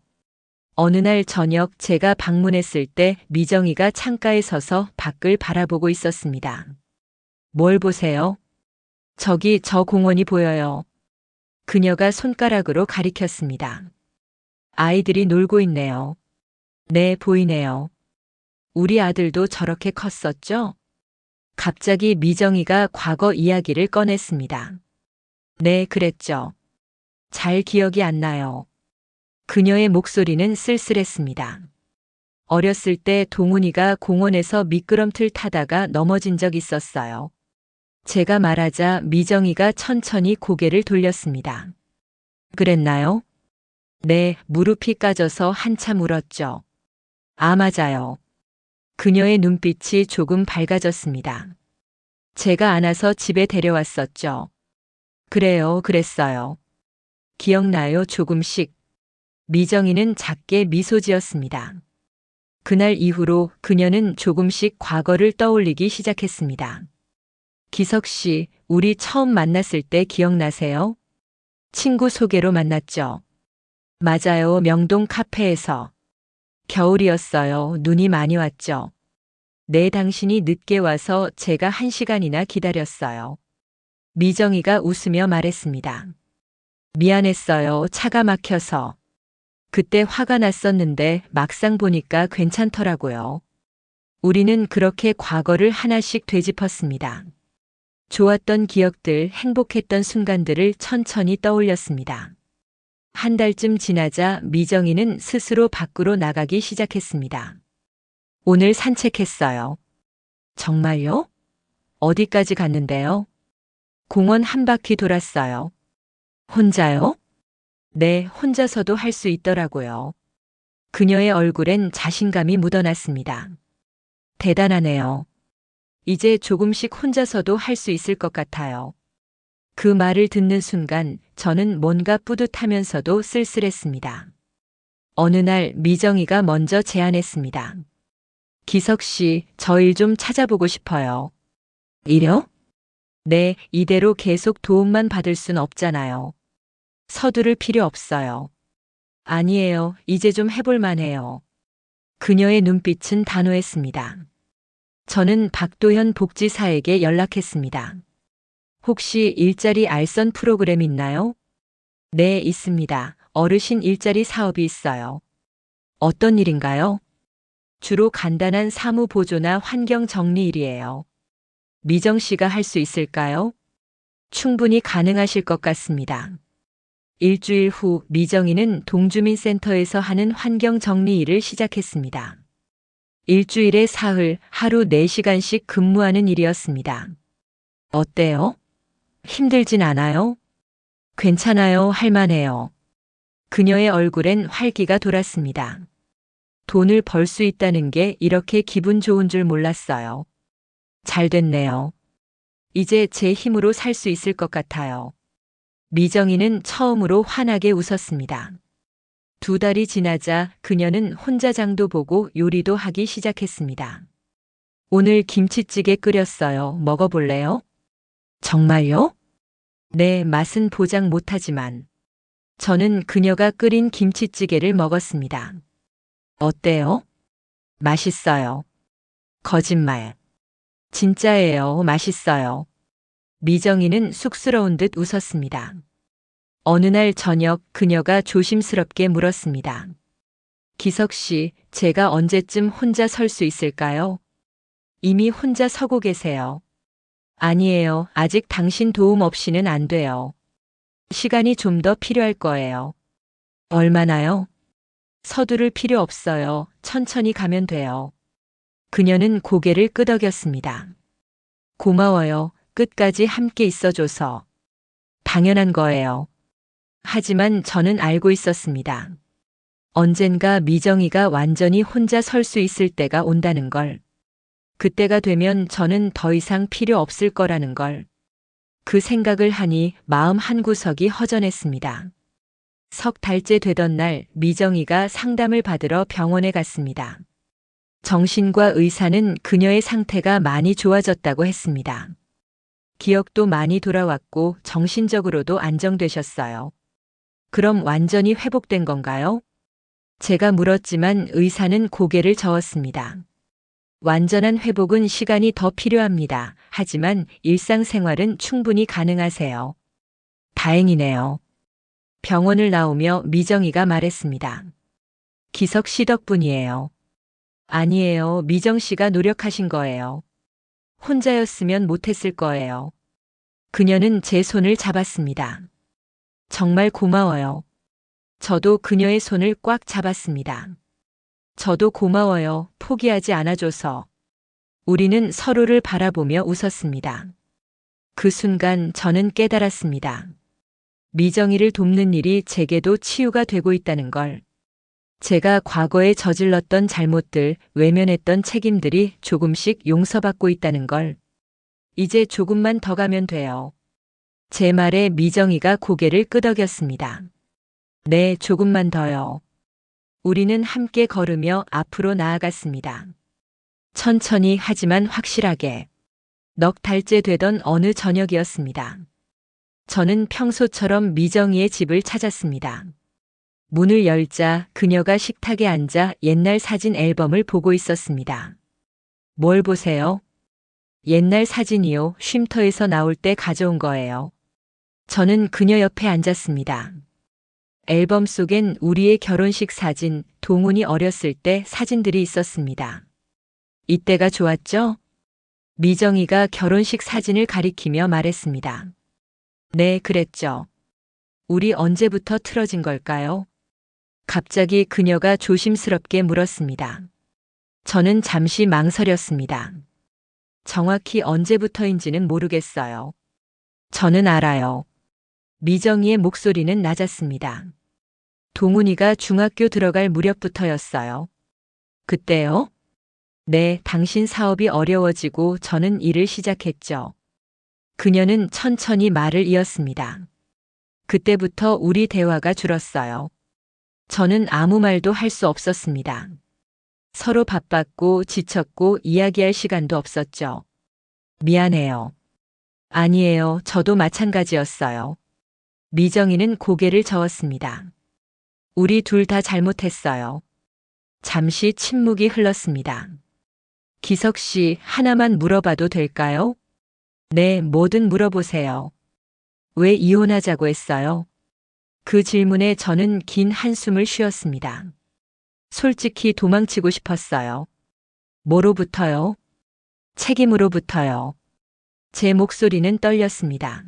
어느 날 저녁 제가 방문했을 때 미정이가 창가에 서서 밖을 바라보고 있었습니다. 뭘 보세요? 저기 저 공원이 보여요. 그녀가 손가락으로 가리켰습니다. 아이들이 놀고 있네요. 네, 보이네요. 우리 아들도 저렇게 컸었죠? 갑자기 미정이가 과거 이야기를 꺼냈습니다. 네, 그랬죠. 잘 기억이 안 나요. 그녀의 목소리는 쓸쓸했습니다. 어렸을 때 동훈이가 공원에서 미끄럼틀 타다가 넘어진 적 있었어요. 제가 말하자 미정이가 천천히 고개를 돌렸습니다. 그랬나요? 네, 무릎이 까져서 한참 울었죠. 아, 맞아요. 그녀의 눈빛이 조금 밝아졌습니다. 제가 안아서 집에 데려왔었죠. 그래요, 그랬어요. 기억나요, 조금씩. 미정이는 작게 미소 지었습니다. 그날 이후로 그녀는 조금씩 과거를 떠올리기 시작했습니다. 기석 씨, 우리 처음 만났을 때 기억나세요? 친구 소개로 만났죠. 맞아요, 명동 카페에서. 겨울이었어요. 눈이 많이 왔죠. 네, 당신이 늦게 와서 제가 1시간이나 기다렸어요. 미정이가 웃으며 말했습니다. 미안했어요. 차가 막혀서. 그때 화가 났었는데 막상 보니까 괜찮더라고요. 우리는 그렇게 과거를 하나씩 되짚었습니다. 좋았던 기억들, 행복했던 순간들을 천천히 떠올렸습니다. 한 달쯤 지나자 미정이는 스스로 밖으로 나가기 시작했습니다. 오늘 산책했어요. 정말요? 어디까지 갔는데요? 공원 한 바퀴 돌았어요. 혼자요? 네, 혼자서도 할 수 있더라고요. 그녀의 얼굴엔 자신감이 묻어났습니다. 대단하네요. 이제 조금씩 혼자서도 할 수 있을 것 같아요. 그 말을 듣는 순간 저는 뭔가 뿌듯하면서도 쓸쓸했습니다. 어느 날 미정이가 먼저 제안했습니다. 기석 씨, 저 일 좀 찾아보고 싶어요. 일요? 네, 이대로 계속 도움만 받을 순 없잖아요. 서두를 필요 없어요. 아니에요, 이제 좀 해볼 만해요. 그녀의 눈빛은 단호했습니다. 저는 박도현 복지사에게 연락했습니다. 혹시 일자리 알선 프로그램 있나요? 네, 있습니다. 어르신 일자리 사업이 있어요. 어떤 일인가요? 주로 간단한 사무 보조나 환경 정리 일이에요. 미정 씨가 할 수 있을까요? 충분히 가능하실 것 같습니다. 일주일 후 미정이는 동주민센터에서 하는 환경 정리 일을 시작했습니다. 일주일에 사흘, 하루 4시간씩 근무하는 일이었습니다. 어때요? 힘들진 않아요? 괜찮아요, 할만해요. 그녀의 얼굴엔 활기가 돌았습니다. 돈을 벌 수 있다는 게 이렇게 기분 좋은 줄 몰랐어요. 잘 됐네요. 이제 제 힘으로 살 수 있을 것 같아요. 미정이는 처음으로 환하게 웃었습니다. 2달이 지나자 그녀는 혼자 장도 보고 요리도 하기 시작했습니다. 오늘 김치찌개 끓였어요. 먹어볼래요? 정말요? 네, 맛은 보장 못하지만 저는 그녀가 끓인 김치찌개를 먹었습니다. 어때요? 맛있어요. 거짓말. 진짜예요. 맛있어요. 미정이는 쑥스러운 듯 웃었습니다. 어느 날 저녁 그녀가 조심스럽게 물었습니다. 기석 씨, 제가 언제쯤 혼자 설 수 있을까요? 이미 혼자 서고 계세요. 아니에요. 아직 당신 도움 없이는 안 돼요. 시간이 좀 더 필요할 거예요. 얼마나요? 서두를 필요 없어요. 천천히 가면 돼요. 그녀는 고개를 끄덕였습니다. 고마워요. 끝까지 함께 있어줘서. 당연한 거예요. 하지만 저는 알고 있었습니다. 언젠가 미정이가 완전히 혼자 설 수 있을 때가 온다는 걸. 그때가 되면 저는 더 이상 필요 없을 거라는 걸. 그 생각을 하니 마음 한구석이 허전했습니다. 3달째 되던 날 미정이가 상담을 받으러 병원에 갔습니다. 정신과 의사는 그녀의 상태가 많이 좋아졌다고 했습니다. 기억도 많이 돌아왔고 정신적으로도 안정되셨어요. 그럼 완전히 회복된 건가요? 제가 물었지만 의사는 고개를 저었습니다. 완전한 회복은 시간이 더 필요합니다. 하지만 일상생활은 충분히 가능하세요. 다행이네요. 병원을 나오며 미정이가 말했습니다. 기석 씨 덕분이에요. 아니에요. 미정 씨가 노력하신 거예요. 혼자였으면 못했을 거예요. 그녀는 제 손을 잡았습니다. 정말 고마워요. 저도 그녀의 손을 꽉 잡았습니다. 저도 고마워요. 포기하지 않아줘서. 우리는 서로를 바라보며 웃었습니다. 그 순간 저는 깨달았습니다. 미정이를 돕는 일이 제게도 치유가 되고 있다는 걸. 제가 과거에 저질렀던 잘못들, 외면했던 책임들이 조금씩 용서받고 있다는 걸. 이제 조금만 더 가면 돼요. 제 말에 미정이가 고개를 끄덕였습니다. 네, 조금만 더요. 우리는 함께 걸으며 앞으로 나아갔습니다. 천천히 하지만 확실하게. 넉 달째 되던 어느 저녁이었습니다. 저는 평소처럼 미정이의 집을 찾았습니다. 문을 열자 그녀가 식탁에 앉아 옛날 사진 앨범을 보고 있었습니다. 뭘 보세요? 옛날 사진이요. 쉼터에서 나올 때 가져온 거예요. 저는 그녀 옆에 앉았습니다. 앨범 속엔 우리의 결혼식 사진, 동훈이 어렸을 때 사진들이 있었습니다. 이때가 좋았죠? 미정이가 결혼식 사진을 가리키며 말했습니다. 네, 그랬죠. 우리 언제부터 틀어진 걸까요? 갑자기 그녀가 조심스럽게 물었습니다. 저는 잠시 망설였습니다. 정확히 언제부터인지는 모르겠어요. 저는 알아요. 미정이의 목소리는 낮았습니다. 동훈이가 중학교 들어갈 무렵부터였어요. 그때요? 네, 당신 사업이 어려워지고 저는 일을 시작했죠. 그녀는 천천히 말을 이었습니다. 그때부터 우리 대화가 줄었어요. 저는 아무 말도 할 수 없었습니다. 서로 바빴고 지쳤고 이야기할 시간도 없었죠. 미안해요. 아니에요. 저도 마찬가지였어요. 미정이는 고개를 저었습니다. 우리 둘 다 잘못했어요. 잠시 침묵이 흘렀습니다. 기석 씨, 하나만 물어봐도 될까요? 네, 뭐든 물어보세요. 왜 이혼하자고 했어요? 그 질문에 저는 긴 한숨을 쉬었습니다. 솔직히 도망치고 싶었어요. 뭐로부터요? 책임으로부터요. 제 목소리는 떨렸습니다.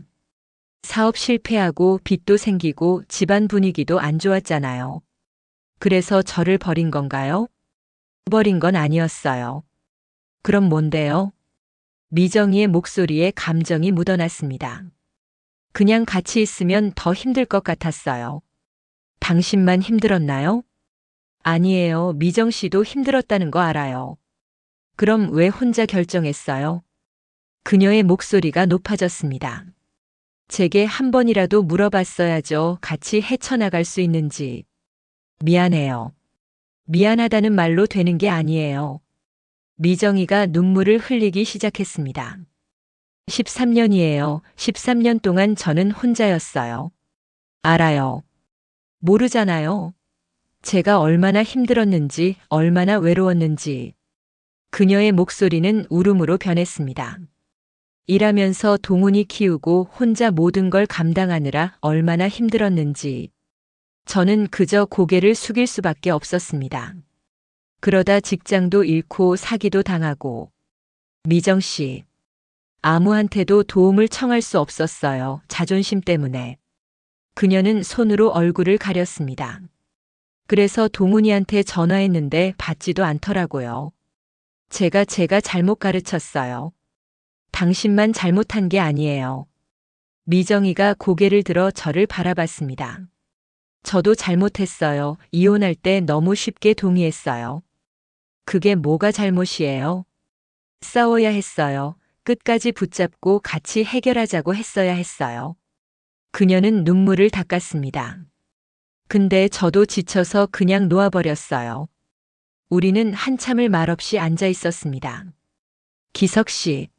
사업 실패하고 빚도 생기고 집안 분위기도 안 좋았잖아요. 그래서 저를 버린 건가요? 버린 건 아니었어요. 그럼 뭔데요? 미정이의 목소리에 감정이 묻어났습니다. 그냥 같이 있으면 더 힘들 것 같았어요. 당신만 힘들었나요? 아니에요. 미정 씨도 힘들었다는 거 알아요. 그럼 왜 혼자 결정했어요? 그녀의 목소리가 높아졌습니다. 제게 한 번이라도 물어봤어야죠. 같이 헤쳐나갈 수 있는지. 미안해요. 미안하다는 말로 되는 게 아니에요. 미정이가 눈물을 흘리기 시작했습니다. 13년이에요. 13년 동안 저는 혼자였어요. 알아요. 모르잖아요. 제가 얼마나 힘들었는지, 얼마나 외로웠는지. 그녀의 목소리는 울음으로 변했습니다. 일하면서 동훈이 키우고 혼자 모든 걸 감당하느라 얼마나 힘들었는지. 저는 그저 고개를 숙일 수밖에 없었습니다. 그러다 직장도 잃고 사기도 당하고. 미정 씨. 아무한테도 도움을 청할 수 없었어요. 자존심 때문에. 그녀는 손으로 얼굴을 가렸습니다. 그래서 동훈이한테 전화했는데 받지도 않더라고요. 제가 잘못 가르쳤어요. 당신만 잘못한 게 아니에요. 미정이가 고개를 들어 저를 바라봤습니다. 저도 잘못했어요. 이혼할 때 너무 쉽게 동의했어요. 그게 뭐가 잘못이에요? 싸워야 했어요. 끝까지 붙잡고 같이 해결하자고 했어야 했어요. 그녀는 눈물을 닦았습니다. 근데 저도 지쳐서 그냥 놓아버렸어요. 우리는 한참을 말없이 앉아 있었습니다. 기석 씨.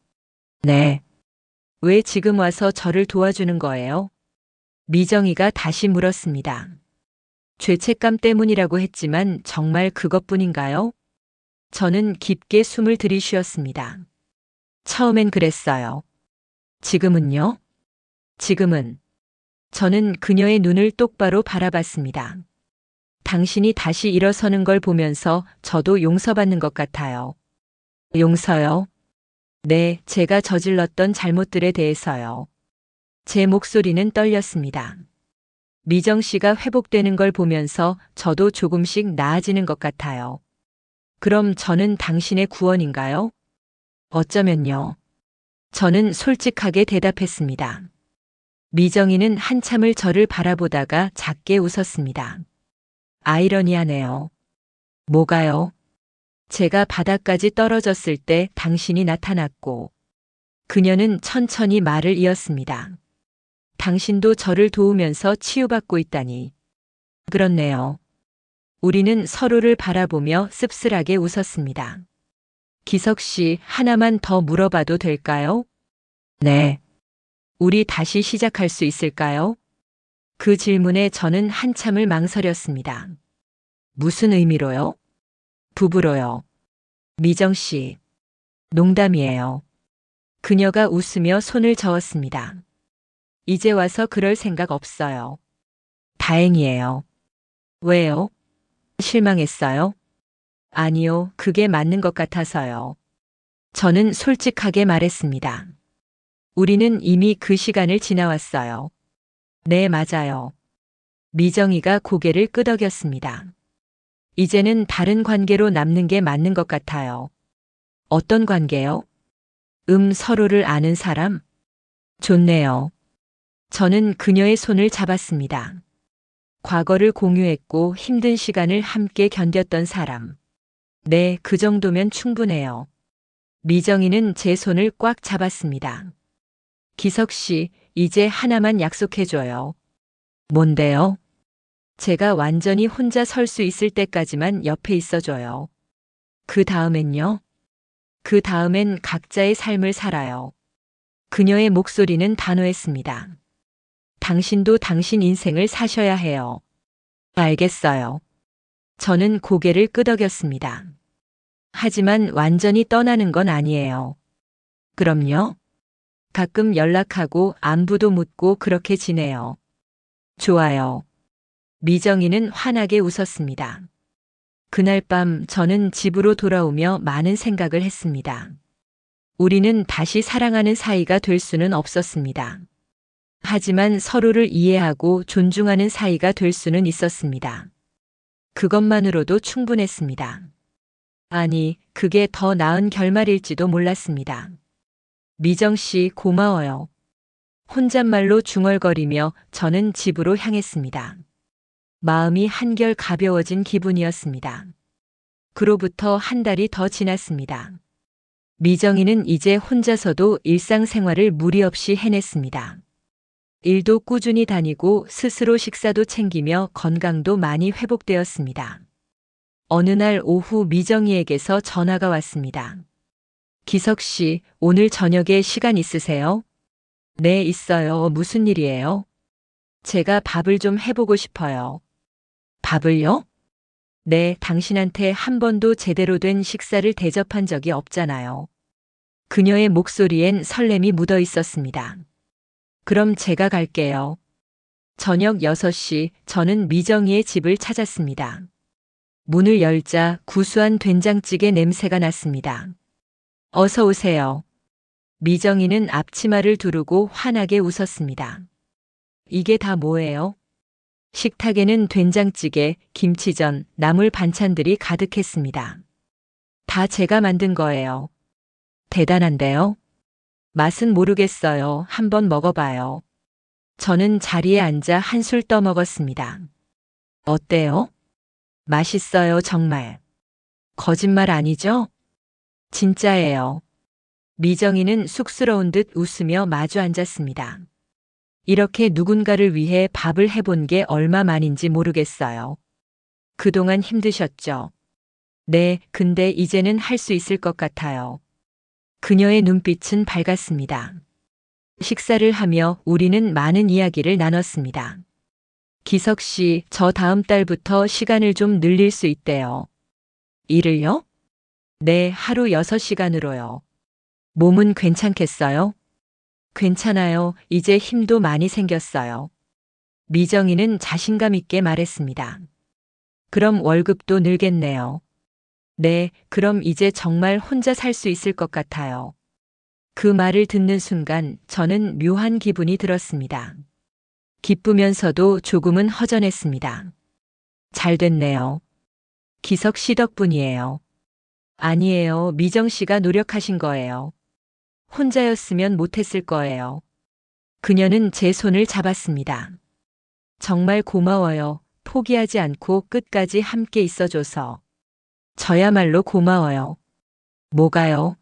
네. 왜 지금 와서 저를 도와주는 거예요? 미정이가 다시 물었습니다. 죄책감 때문이라고 했지만 정말 그것뿐인가요? 저는 깊게 숨을 들이쉬었습니다. 처음엔 그랬어요. 지금은요? 지금은. 저는 그녀의 눈을 똑바로 바라봤습니다. 당신이 다시 일어서는 걸 보면서 저도 용서받는 것 같아요. 용서요? 네, 제가 저질렀던 잘못들에 대해서요. 제 목소리는 떨렸습니다. 미정 씨가 회복되는 걸 보면서 저도 조금씩 나아지는 것 같아요. 그럼 저는 당신의 구원인가요? 어쩌면요. 저는 솔직하게 대답했습니다. 미정이는 한참을 저를 바라보다가 작게 웃었습니다. 아이러니하네요. 뭐가요? 제가 바닥까지 떨어졌을 때 당신이 나타났고, 그녀는 천천히 말을 이었습니다. 당신도 저를 도우면서 치유받고 있다니. 그렇네요. 우리는 서로를 바라보며 씁쓸하게 웃었습니다. 기석 씨, 하나만 더 물어봐도 될까요? 네. 우리 다시 시작할 수 있을까요? 그 질문에 저는 한참을 망설였습니다. 무슨 의미로요? 부부로요. 미정 씨. 농담이에요. 그녀가 웃으며 손을 저었습니다. 이제 와서 그럴 생각 없어요. 다행이에요. 왜요? 실망했어요? 아니요, 그게 맞는 것 같아서요. 저는 솔직하게 말했습니다. 우리는 이미 그 시간을 지나왔어요. 네, 맞아요. 미정이가 고개를 끄덕였습니다. 이제는 다른 관계로 남는 게 맞는 것 같아요. 어떤 관계요? 서로를 아는 사람? 좋네요. 저는 그녀의 손을 잡았습니다. 과거를 공유했고 힘든 시간을 함께 견뎠던 사람. 네, 그 정도면 충분해요. 미정이는 제 손을 꽉 잡았습니다. 기석 씨, 이제 하나만 약속해줘요. 뭔데요? 제가 완전히 혼자 설 수 있을 때까지만 옆에 있어줘요. 그 다음엔요? 그 다음엔 각자의 삶을 살아요. 그녀의 목소리는 단호했습니다. 당신도 당신 인생을 사셔야 해요. 알겠어요. 저는 고개를 끄덕였습니다. 하지만 완전히 떠나는 건 아니에요. 그럼요. 가끔 연락하고 안부도 묻고 그렇게 지내요. 좋아요. 미정이는 환하게 웃었습니다. 그날 밤 저는 집으로 돌아오며 많은 생각을 했습니다. 우리는 다시 사랑하는 사이가 될 수는 없었습니다. 하지만 서로를 이해하고 존중하는 사이가 될 수는 있었습니다. 그것만으로도 충분했습니다. 아니, 그게 더 나은 결말일지도 몰랐습니다. 미정 씨, 고마워요. 혼잣말로 중얼거리며 저는 집으로 향했습니다. 마음이 한결 가벼워진 기분이었습니다. 그로부터 한 달이 더 지났습니다. 미정이는 이제 혼자서도 일상생활을 무리 없이 해냈습니다. 일도 꾸준히 다니고 스스로 식사도 챙기며 건강도 많이 회복되었습니다. 어느 날 오후 미정이에게서 전화가 왔습니다. 기석 씨, 오늘 저녁에 시간 있으세요? 네, 있어요. 무슨 일이에요? 제가 밥을 좀 해보고 싶어요. 밥을요? 네, 당신한테 한 번도 제대로 된 식사를 대접한 적이 없잖아요. 그녀의 목소리엔 설렘이 묻어 있었습니다. 그럼 제가 갈게요. 저녁 6시 저는 미정이의 집을 찾았습니다. 문을 열자 구수한 된장찌개 냄새가 났습니다. 어서 오세요. 미정이는 앞치마를 두르고 환하게 웃었습니다. 이게 다 뭐예요? 식탁에는 된장찌개, 김치전, 나물 반찬들이 가득했습니다. 다 제가 만든 거예요. 대단한데요? 맛은 모르겠어요. 한번 먹어봐요. 저는 자리에 앉아 한술 떠먹었습니다. 어때요? 맛있어요, 정말. 거짓말 아니죠? 진짜예요. 미정이는 쑥스러운 듯 웃으며 마주 앉았습니다. 이렇게 누군가를 위해 밥을 해본 게 얼마 만인지 모르겠어요. 그동안 힘드셨죠? 네, 근데 이제는 할 수 있을 것 같아요. 그녀의 눈빛은 밝았습니다. 식사를 하며 우리는 많은 이야기를 나눴습니다. 기석 씨, 저 다음 달부터 시간을 좀 늘릴 수 있대요. 일을요? 네, 하루 6시간으로요. 몸은 괜찮겠어요? 괜찮아요. 이제 힘도 많이 생겼어요. 미정이는 자신감 있게 말했습니다. 그럼 월급도 늘겠네요. 네, 그럼 이제 정말 혼자 살 수 있을 것 같아요. 그 말을 듣는 순간 저는 묘한 기분이 들었습니다. 기쁘면서도 조금은 허전했습니다. 잘 됐네요. 기석 씨 덕분이에요. 아니에요. 미정 씨가 노력하신 거예요. 혼자였으면 못했을 거예요. 그녀는 제 손을 잡았습니다. 정말 고마워요. 포기하지 않고 끝까지 함께 있어줘서. 저야말로 고마워요. 뭐가요?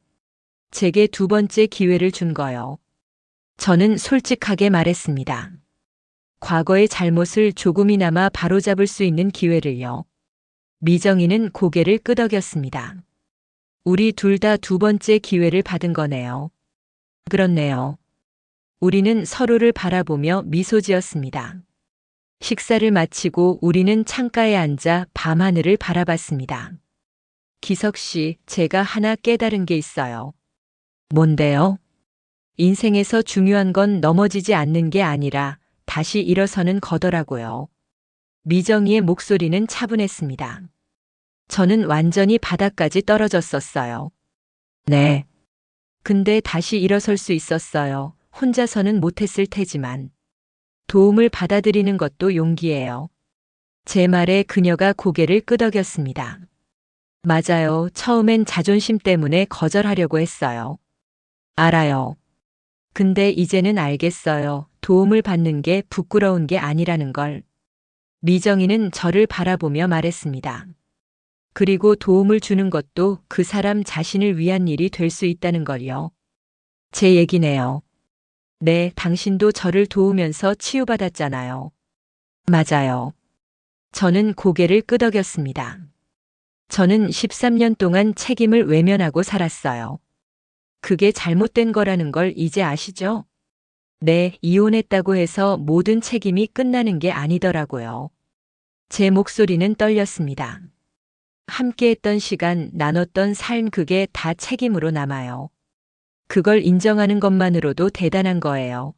제게 두 번째 기회를 준 거요. 저는 솔직하게 말했습니다. 과거의 잘못을 조금이나마 바로잡을 수 있는 기회를요. 미정이는 고개를 끄덕였습니다. 우리 둘 다 두 번째 기회를 받은 거네요. 그렇네요. 우리는 서로를 바라보며 미소 지었습니다. 식사를 마치고 우리는 창가에 앉아 밤하늘을 바라봤습니다. 기석 씨, 제가 하나 깨달은 게 있어요. 뭔데요? 인생에서 중요한 건 넘어지지 않는 게 아니라 다시 일어서는 거더라고요. 미정이의 목소리는 차분했습니다. 저는 완전히 바닥까지 떨어졌었어요. 네. 근데 다시 일어설 수 있었어요. 혼자서는 못했을 테지만. 도움을 받아들이는 것도 용기예요. 제 말에 그녀가 고개를 끄덕였습니다. 맞아요. 처음엔 자존심 때문에 거절하려고 했어요. 알아요. 근데 이제는 알겠어요. 도움을 받는 게 부끄러운 게 아니라는 걸. 미정이는 저를 바라보며 말했습니다. 그리고 도움을 주는 것도 그 사람 자신을 위한 일이 될 수 있다는 걸요. 제 얘기네요. 네, 당신도 저를 도우면서 치유받았잖아요. 맞아요. 저는 고개를 끄덕였습니다. 저는 13년 동안 책임을 외면하고 살았어요. 그게 잘못된 거라는 걸 이제 아시죠? 네, 이혼했다고 해서 모든 책임이 끝나는 게 아니더라고요. 제 목소리는 떨렸습니다. 함께했던 시간, 나눴던 삶, 그게 다 책임으로 남아요. 그걸 인정하는 것만으로도 대단한 거예요.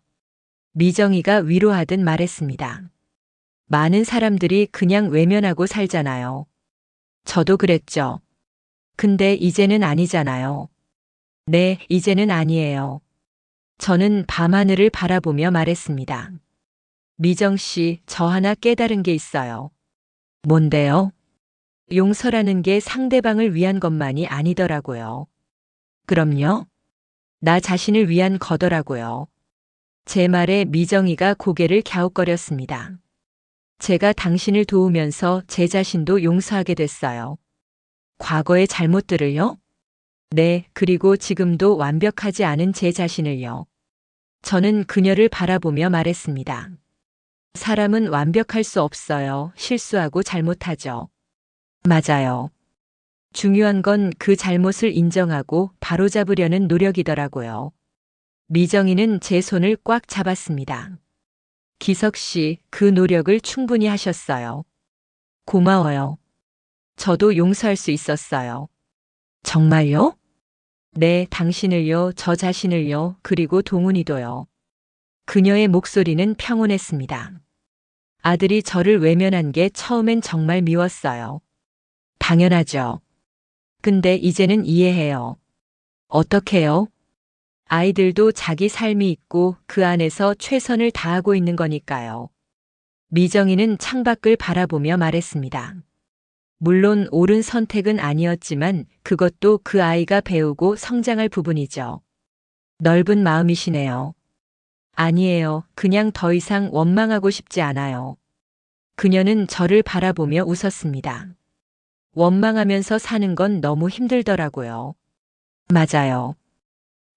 미정이가 위로하듯 말했습니다. 많은 사람들이 그냥 외면하고 살잖아요. 저도 그랬죠. 근데 이제는 아니잖아요. 네, 이제는 아니에요. 저는 밤하늘을 바라보며 말했습니다. 미정 씨, 저 하나 깨달은 게 있어요. 뭔데요? 용서라는 게 상대방을 위한 것만이 아니더라고요. 그럼요. 나 자신을 위한 거더라고요. 제 말에 미정이가 고개를 갸웃거렸습니다. 제가 당신을 도우면서 제 자신도 용서하게 됐어요. 과거의 잘못들을요? 네, 그리고 지금도 완벽하지 않은 제 자신을요. 저는 그녀를 바라보며 말했습니다. 사람은 완벽할 수 없어요. 실수하고 잘못하죠. 맞아요. 중요한 건 그 잘못을 인정하고 바로잡으려는 노력이더라고요. 미정이는 제 손을 꽉 잡았습니다. 기석 씨, 그 노력을 충분히 하셨어요. 고마워요. 저도 용서할 수 있었어요. 정말요? 네, 당신을요, 저 자신을요, 그리고 동훈이도요. 그녀의 목소리는 평온했습니다. 아들이 저를 외면한 게 처음엔 정말 미웠어요. 당연하죠. 근데 이제는 이해해요. 어떻게요? 아이들도 자기 삶이 있고 그 안에서 최선을 다하고 있는 거니까요. 미정이는 창밖을 바라보며 말했습니다. 물론 옳은 선택은 아니었지만 그것도 그 아이가 배우고 성장할 부분이죠. 넓은 마음이시네요. 아니에요. 그냥 더 이상 원망하고 싶지 않아요. 그녀는 저를 바라보며 웃었습니다. 원망하면서 사는 건 너무 힘들더라고요. 맞아요.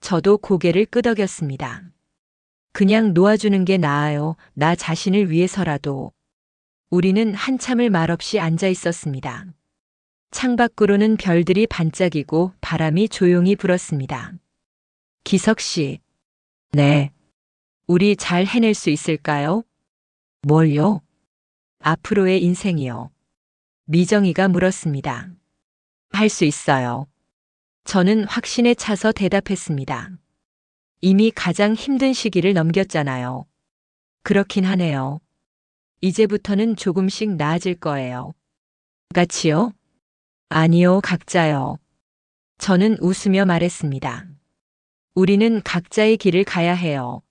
저도 고개를 끄덕였습니다. 그냥 놓아주는 게 나아요. 나 자신을 위해서라도. 우리는 한참을 말없이 앉아 있었습니다. 창밖으로는 별들이 반짝이고 바람이 조용히 불었습니다. 기석 씨. 네. 우리 잘 해낼 수 있을까요? 뭘요? 앞으로의 인생이요. 미정이가 물었습니다. 할 수 있어요. 저는 확신에 차서 대답했습니다. 이미 가장 힘든 시기를 넘겼잖아요. 그렇긴 하네요. 이제부터는 조금씩 나아질 거예요. 같이요? 아니요, 각자요. 저는 웃으며 말했습니다. 우리는 각자의 길을 가야 해요.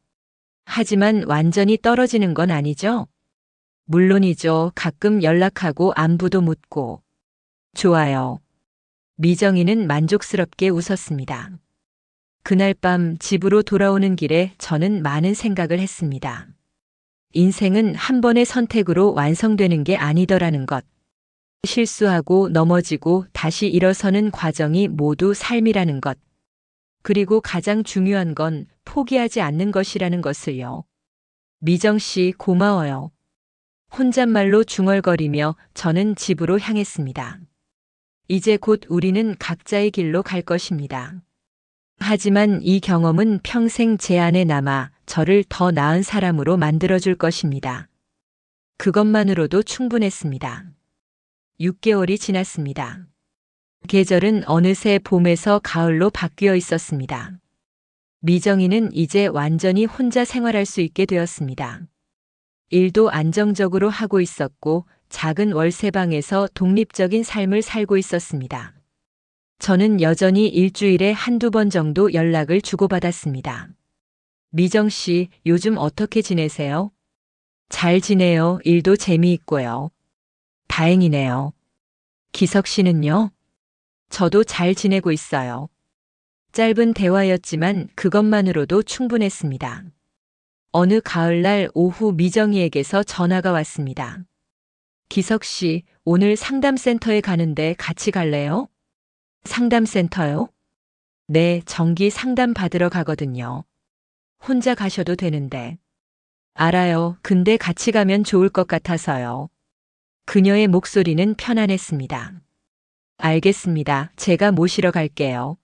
하지만 완전히 떨어지는 건 아니죠? 물론이죠. 가끔 연락하고 안부도 묻고. 좋아요. 미정이는 만족스럽게 웃었습니다. 그날 밤 집으로 돌아오는 길에 저는 많은 생각을 했습니다. 인생은 한 번의 선택으로 완성되는 게 아니더라는 것. 실수하고 넘어지고 다시 일어서는 과정이 모두 삶이라는 것. 그리고 가장 중요한 건 포기하지 않는 것이라는 것을요. 미정 씨 고마워요. 혼잣말로 중얼거리며 저는 집으로 향했습니다. 이제 곧 우리는 각자의 길로 갈 것입니다. 하지만 이 경험은 평생 제 안에 남아 저를 더 나은 사람으로 만들어줄 것입니다. 그것만으로도 충분했습니다. 6개월이 지났습니다. 계절은 어느새 봄에서 가을로 바뀌어 있었습니다. 미정이는 이제 완전히 혼자 생활할 수 있게 되었습니다. 일도 안정적으로 하고 있었고 작은 월세방에서 독립적인 삶을 살고 있었습니다. 저는 여전히 일주일에 한두 번 정도 연락을 주고받았습니다. 미정 씨, 요즘 어떻게 지내세요? 잘 지내요. 일도 재미있고요. 다행이네요. 기석 씨는요? 저도 잘 지내고 있어요. 짧은 대화였지만 그것만으로도 충분했습니다. 어느 가을날 오후 미정이에게서 전화가 왔습니다. 기석 씨, 오늘 상담센터에 가는데 같이 갈래요? 상담센터요? 네, 정기 상담 받으러 가거든요. 혼자 가셔도 되는데. 알아요. 근데 같이 가면 좋을 것 같아서요. 그녀의 목소리는 편안했습니다. 알겠습니다. 제가 모시러 갈게요.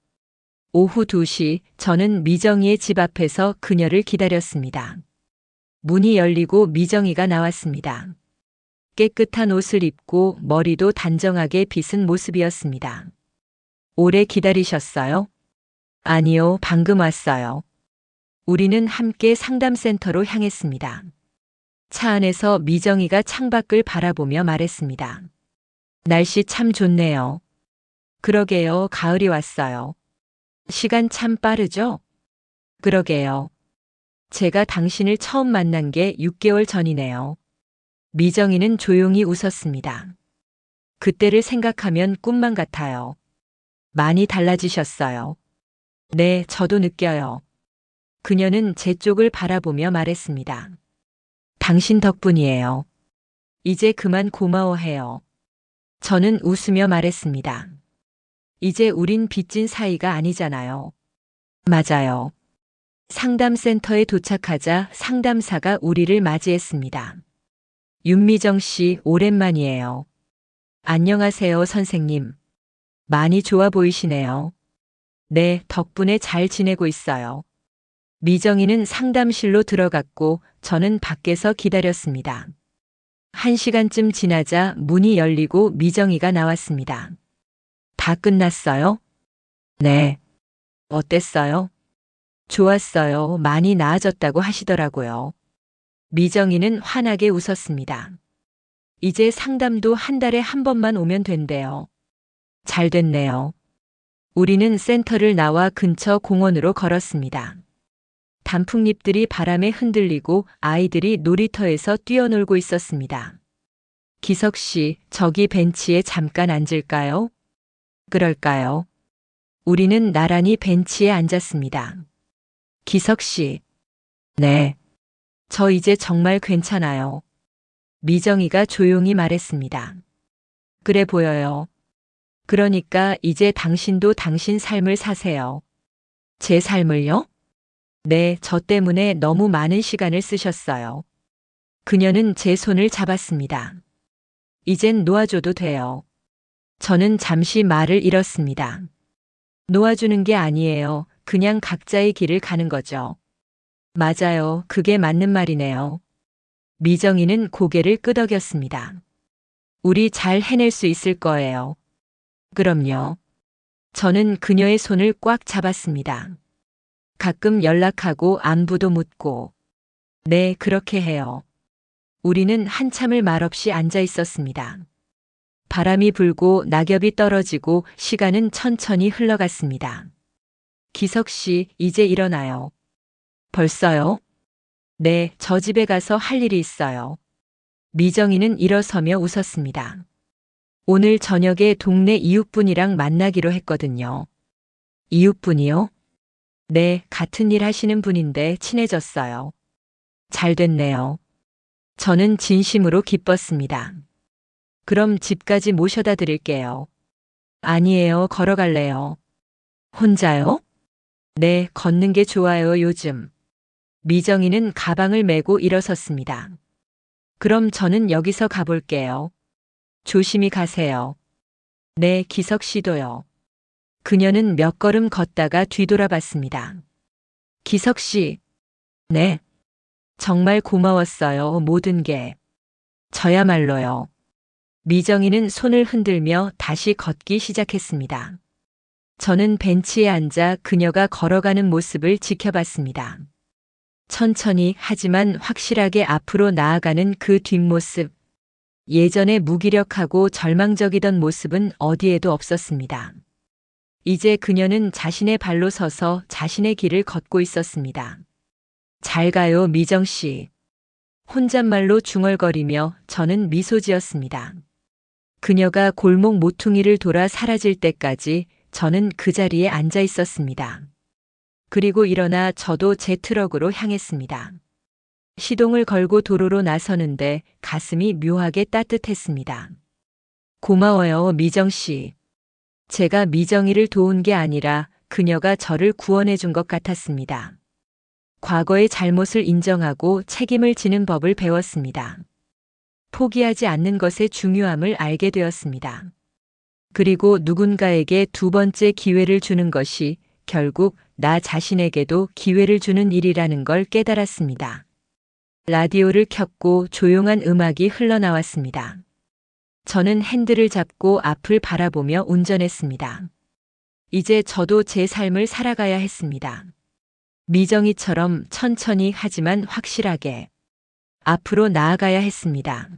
오후 2시 저는 미정이의 집 앞에서 그녀를 기다렸습니다. 문이 열리고 미정이가 나왔습니다. 깨끗한 옷을 입고 머리도 단정하게 빗은 모습이었습니다. 오래 기다리셨어요? 아니요, 방금 왔어요. 우리는 함께 상담센터로 향했습니다. 차 안에서 미정이가 창밖을 바라보며 말했습니다. 날씨 참 좋네요. 그러게요, 가을이 왔어요. 시간 참 빠르죠? 그러게요. 제가 당신을 처음 만난 게 6개월 전이네요. 미정이는 조용히 웃었습니다. 그때를 생각하면 꿈만 같아요. 많이 달라지셨어요. 네, 저도 느껴요. 그녀는 제 쪽을 바라보며 말했습니다. 당신 덕분이에요. 이제 그만 고마워해요. 저는 웃으며 말했습니다. 이제 우린 빚진 사이가 아니잖아요. 맞아요. 상담센터에 도착하자 상담사가 우리를 맞이했습니다. 윤미정 씨, 오랜만이에요. 안녕하세요, 선생님. 많이 좋아 보이시네요. 네, 덕분에 잘 지내고 있어요. 미정이는 상담실로 들어갔고 저는 밖에서 기다렸습니다. 1시간쯤 지나자 문이 열리고 미정이가 나왔습니다. 다 끝났어요? 네. 어땠어요? 좋았어요. 많이 나아졌다고 하시더라고요. 미정이는 환하게 웃었습니다. 이제 상담도 한 달에 한 번만 오면 된대요. 잘 됐네요. 우리는 센터를 나와 근처 공원으로 걸었습니다. 단풍잎들이 바람에 흔들리고 아이들이 놀이터에서 뛰어놀고 있었습니다. 기석 씨, 저기 벤치에 잠깐 앉을까요? 그럴까요? 우리는 나란히 벤치에 앉았습니다. 기석 씨. 네. 저 이제 정말 괜찮아요. 미정이가 조용히 말했습니다. 그래 보여요. 그러니까 이제 당신도 당신 삶을 사세요. 제 삶을요? 네, 저 때문에 너무 많은 시간을 쓰셨어요. 그녀는 제 손을 잡았습니다. 이젠 놓아줘도 돼요. 저는 잠시 말을 잃었습니다. 놓아주는 게 아니에요. 그냥 각자의 길을 가는 거죠. 맞아요. 그게 맞는 말이네요. 미정이는 고개를 끄덕였습니다. 우리 잘 해낼 수 있을 거예요. 그럼요. 저는 그녀의 손을 꽉 잡았습니다. 가끔 연락하고 안부도 묻고. 네, 그렇게 해요. 우리는 한참을 말없이 앉아 있었습니다. 바람이 불고 낙엽이 떨어지고 시간은 천천히 흘러갔습니다. 기석 씨, 이제 일어나요. 벌써요? 네, 저 집에 가서 할 일이 있어요. 미정이는 일어서며 웃었습니다. 오늘 저녁에 동네 이웃분이랑 만나기로 했거든요. 이웃분이요? 네, 같은 일 하시는 분인데 친해졌어요. 잘 됐네요. 저는 진심으로 기뻤습니다. 그럼 집까지 모셔다 드릴게요. 아니에요, 걸어갈래요. 혼자요? 네, 걷는 게 좋아요, 요즘. 미정이는 가방을 메고 일어섰습니다. 그럼 저는 여기서 가볼게요. 조심히 가세요. 네, 기석 씨도요. 그녀는 몇 걸음 걷다가 뒤돌아봤습니다. 기석 씨. 네. 정말 고마웠어요, 모든 게. 저야말로요. 미정이는 손을 흔들며 다시 걷기 시작했습니다. 저는 벤치에 앉아 그녀가 걸어가는 모습을 지켜봤습니다. 천천히 하지만 확실하게 앞으로 나아가는 그 뒷모습. 예전에 무기력하고 절망적이던 모습은 어디에도 없었습니다. 이제 그녀는 자신의 발로 서서 자신의 길을 걷고 있었습니다. 잘 가요, 미정 씨. 혼잣말로 중얼거리며 저는 미소 지었습니다. 그녀가 골목 모퉁이를 돌아 사라질 때까지 저는 그 자리에 앉아 있었습니다. 그리고 일어나 저도 제 트럭으로 향했습니다. 시동을 걸고 도로로 나서는데 가슴이 묘하게 따뜻했습니다. 고마워요, 미정 씨. 제가 미정이를 도운 게 아니라 그녀가 저를 구원해 준 것 같았습니다. 과거의 잘못을 인정하고 책임을 지는 법을 배웠습니다. 포기하지 않는 것의 중요함을 알게 되었습니다. 그리고 누군가에게 두 번째 기회를 주는 것이 결국 나 자신에게도 기회를 주는 일이라는 걸 깨달았습니다. 라디오를 켰고 조용한 음악이 흘러나왔습니다. 저는 핸들을 잡고 앞을 바라보며 운전했습니다. 이제 저도 제 삶을 살아가야 했습니다. 미정이처럼 천천히 하지만 확실하게 앞으로 나아가야 했습니다.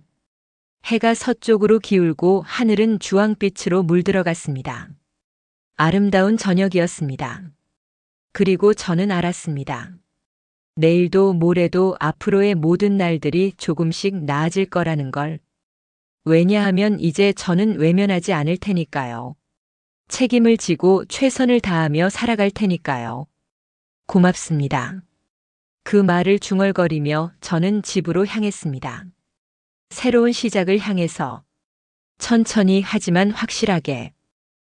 해가 서쪽으로 기울고 하늘은 주황빛으로 물들어갔습니다. 아름다운 저녁이었습니다. 그리고 저는 알았습니다. 내일도 모레도 앞으로의 모든 날들이 조금씩 나아질 거라는 걸. 왜냐하면 이제 저는 외면하지 않을 테니까요. 책임을 지고 최선을 다하며 살아갈 테니까요. 고맙습니다. 그 말을 중얼거리며 저는 집으로 향했습니다. 새로운 시작을 향해서 천천히 하지만 확실하게